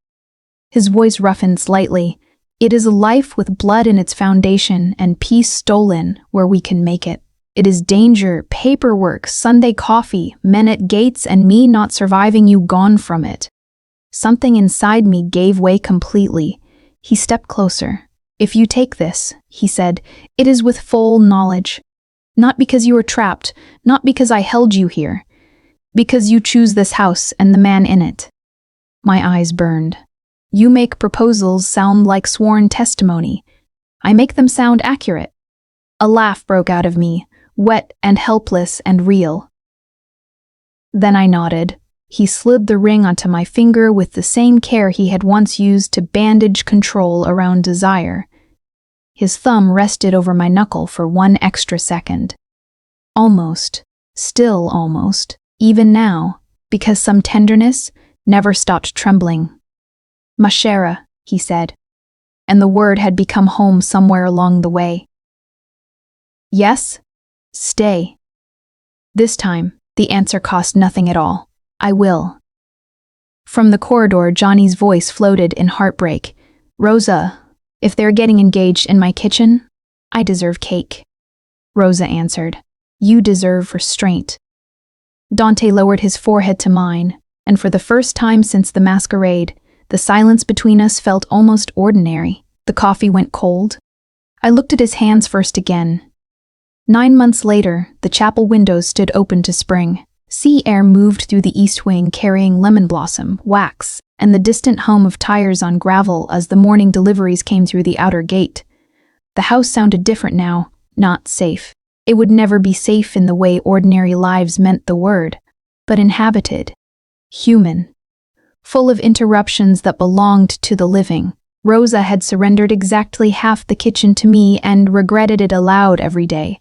His voice roughened slightly. It is a life with blood in its foundation and peace stolen where we can make it. It is danger, paperwork, Sunday coffee, men at gates, and me not surviving you gone from it. Something inside me gave way completely. He stepped closer. If you take this, he said, it is with full knowledge. Not because you were trapped, not because I held you here. Because you choose this house and the man in it. My eyes burned. You make proposals sound like sworn testimony. I make them sound accurate. A laugh broke out of me, wet and helpless and real. Then I nodded. He slid the ring onto my finger with the same care he had once used to bandage control around desire. His thumb rested over my knuckle for 1 extra second. Almost, still almost, even now, because some tenderness never stopped trembling. Ma chère, he said, and the word had become home somewhere along the way. Yes? Stay. This time, the answer cost nothing at all. I will. From the corridor, Johnny's voice floated in heartbreak. Rosa, if they're getting engaged in my kitchen, I deserve cake. Rosa answered, You deserve restraint. Dante lowered his forehead to mine, and for the first time since the masquerade, the silence between us felt almost ordinary. The coffee went cold. I looked at his hands first again. 9 months later, the chapel windows stood open to spring. Sea air moved through the east wing carrying lemon blossom, wax, and the distant hum of tires on gravel as the morning deliveries came through the outer gate. The house sounded different now, not safe. It would never be safe in the way ordinary lives meant the word, but inhabited, human, full of interruptions that belonged to the living. Rosa had surrendered exactly half the kitchen to me and regretted it aloud every day.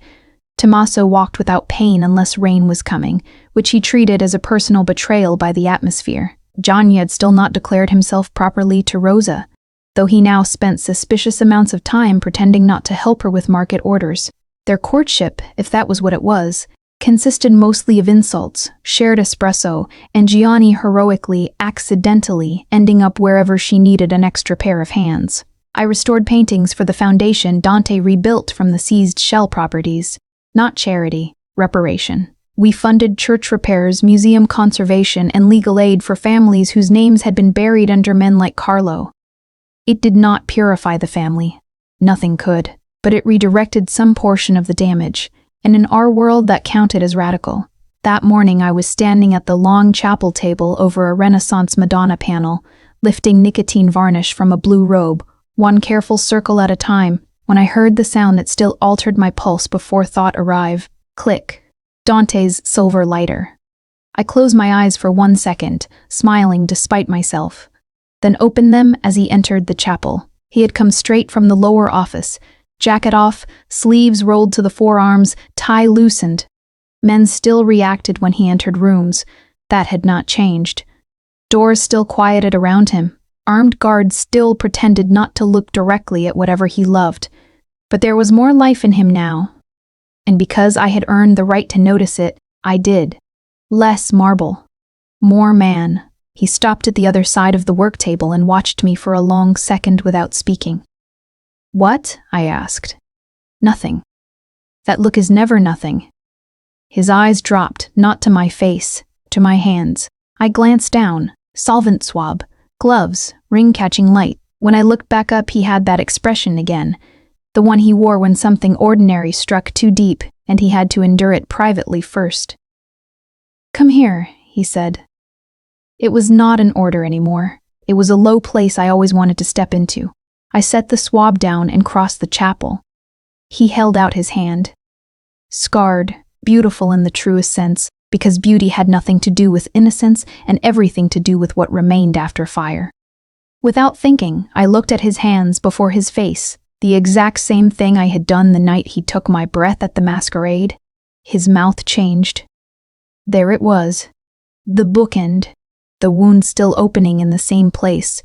Tommaso walked without pain unless rain was coming, which he treated as a personal betrayal by the atmosphere. Johnny had still not declared himself properly to Rosa, though he now spent suspicious amounts of time pretending not to help her with market orders. Their courtship, if that was what it was, consisted mostly of insults, shared espresso, and Gianni heroically, accidentally, ending up wherever she needed an extra pair of hands. I restored paintings for the foundation Dante rebuilt from the seized shell properties. Not charity, reparation. We funded church repairs, museum conservation, and legal aid for families whose names had been buried under men like Carlo. It did not purify the family. Nothing could. But it redirected some portion of the damage, and in our world that counted as radical. That morning I was standing at the long chapel table over a Renaissance Madonna panel, lifting nicotine varnish from a blue robe, one careful circle at a time, when I heard the sound that still altered my pulse before thought arrived. Click. Dante's silver lighter. I closed my eyes for 1 second, smiling despite myself, then opened them as he entered the chapel. He had come straight from the lower office, jacket off, sleeves rolled to the forearms, tie loosened. Men still reacted when he entered rooms. That had not changed. Doors still quieted around him. Armed guards still pretended not to look directly at whatever he loved. But there was more life in him now. And because I had earned the right to notice it, I did. Less marble. More man. He stopped at the other side of the work table and watched me for a long second without speaking. What? I asked. Nothing. That look is never nothing. His eyes dropped, not to my face, to my hands. I glanced down. Solvent swab, gloves, ring-catching light. When I looked back up, he had that expression again. The one he wore when something ordinary struck too deep, and he had to endure it privately first. Come here, he said. It was not an order anymore. It was a low place I always wanted to step into. I set the swab down and crossed the chapel. He held out his hand. Scarred, beautiful in the truest sense, because beauty had nothing to do with innocence and everything to do with what remained after fire. Without thinking, I looked at his hands before his face, the exact same thing I had done the night he took my breath at the Masquerade. His mouth changed. There it was. The bookend. The wound still opening in the same place,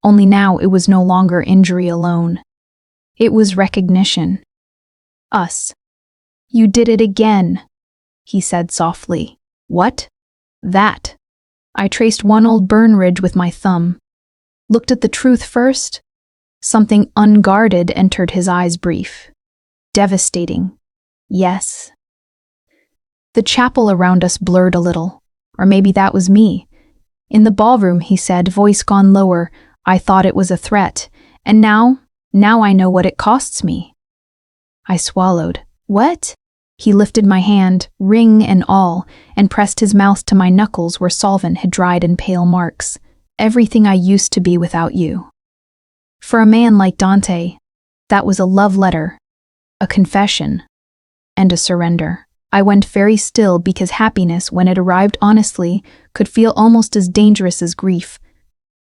only now it was no longer injury alone. It was recognition. Us. You did it again, he said softly. What? That. I traced one old burn ridge with my thumb. Looked at the truth first. Something unguarded entered his eyes brief. Devastating. Yes. The chapel around us blurred a little, or maybe that was me. In the ballroom, he said, voice gone lower, I thought it was a threat, and now I know what it costs me. I swallowed. What? He lifted my hand, ring and all, and pressed his mouth to my knuckles where solvent had dried in pale marks. Everything I used to be without you. For a man like Dante, that was a love letter, a confession, and a surrender. I went very still because happiness, when it arrived honestly, could feel almost as dangerous as grief.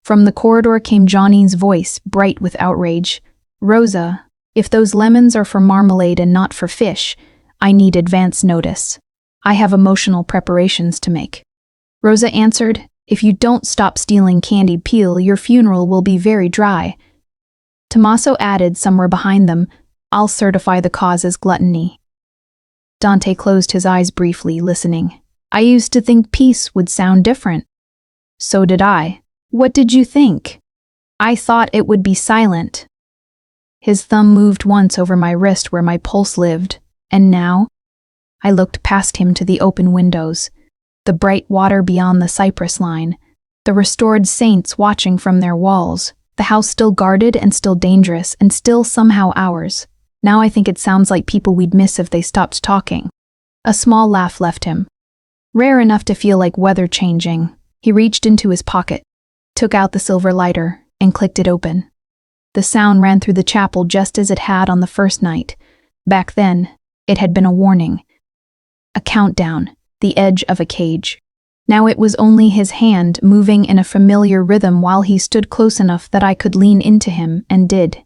From the corridor came Johnny's voice, bright with outrage. Rosa, if those lemons are for marmalade and not for fish, I need advance notice. I have emotional preparations to make. Rosa answered, if you don't stop stealing candied peel, your funeral will be very dry. Tommaso added, somewhere behind them, I'll certify the cause as gluttony. Dante closed his eyes briefly, listening. I used to think peace would sound different. So did I. What did you think? I thought it would be silent. His thumb moved once over my wrist where my pulse lived, and now? I looked past him to the open windows, the bright water beyond the cypress line, the restored saints watching from their walls, the house still guarded and still dangerous and still somehow ours. Now I think it sounds like people we'd miss if they stopped talking. A small laugh left him. Rare enough to feel like weather changing. He reached into his pocket, took out the silver lighter, and clicked it open. The sound ran through the chapel just as it had on the first night. Back then, it had been a warning. A countdown, the edge of a cage. Now it was only his hand moving in a familiar rhythm while he stood close enough that I could lean into him, and did.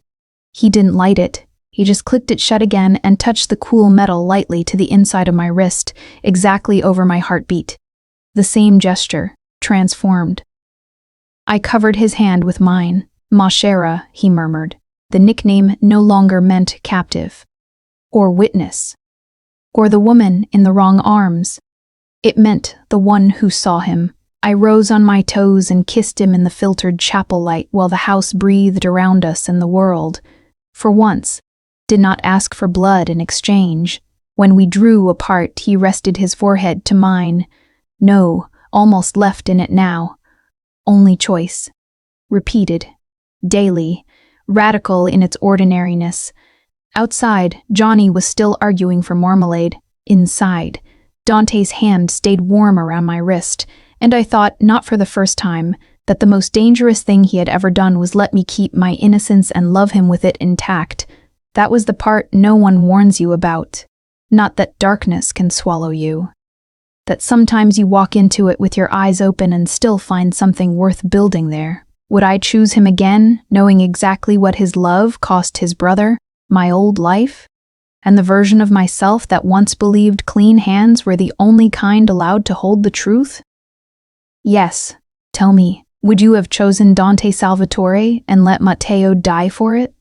He didn't light it. He just clicked it shut again and touched the cool metal lightly to the inside of my wrist, exactly over my heartbeat. The same gesture, transformed. I covered his hand with mine. Mashera, he murmured. The nickname no longer meant captive. Or witness. Or the woman in the wrong arms. It meant the one who saw him. I rose on my toes and kissed him in the filtered chapel light while the house breathed around us and the world, for once, did not ask for blood in exchange. When we drew apart, he rested his forehead to mine. No, almost left in it now. Only choice. Repeated. Daily. Radical in its ordinariness. Outside, Johnny was still arguing for marmalade. Inside, Dante's hand stayed warm around my wrist, and I thought, not for the first time, that the most dangerous thing he had ever done was let me keep my innocence and love him with it intact. That was the part no one warns you about. Not that darkness can swallow you. That sometimes you walk into it with your eyes open and still find something worth building there. Would I choose him again, knowing exactly what his love cost his brother, my old life? And the version of myself that once believed clean hands were the only kind allowed to hold the truth? Yes. Tell me, would you have chosen Dante Salvatore and let Matteo die for it?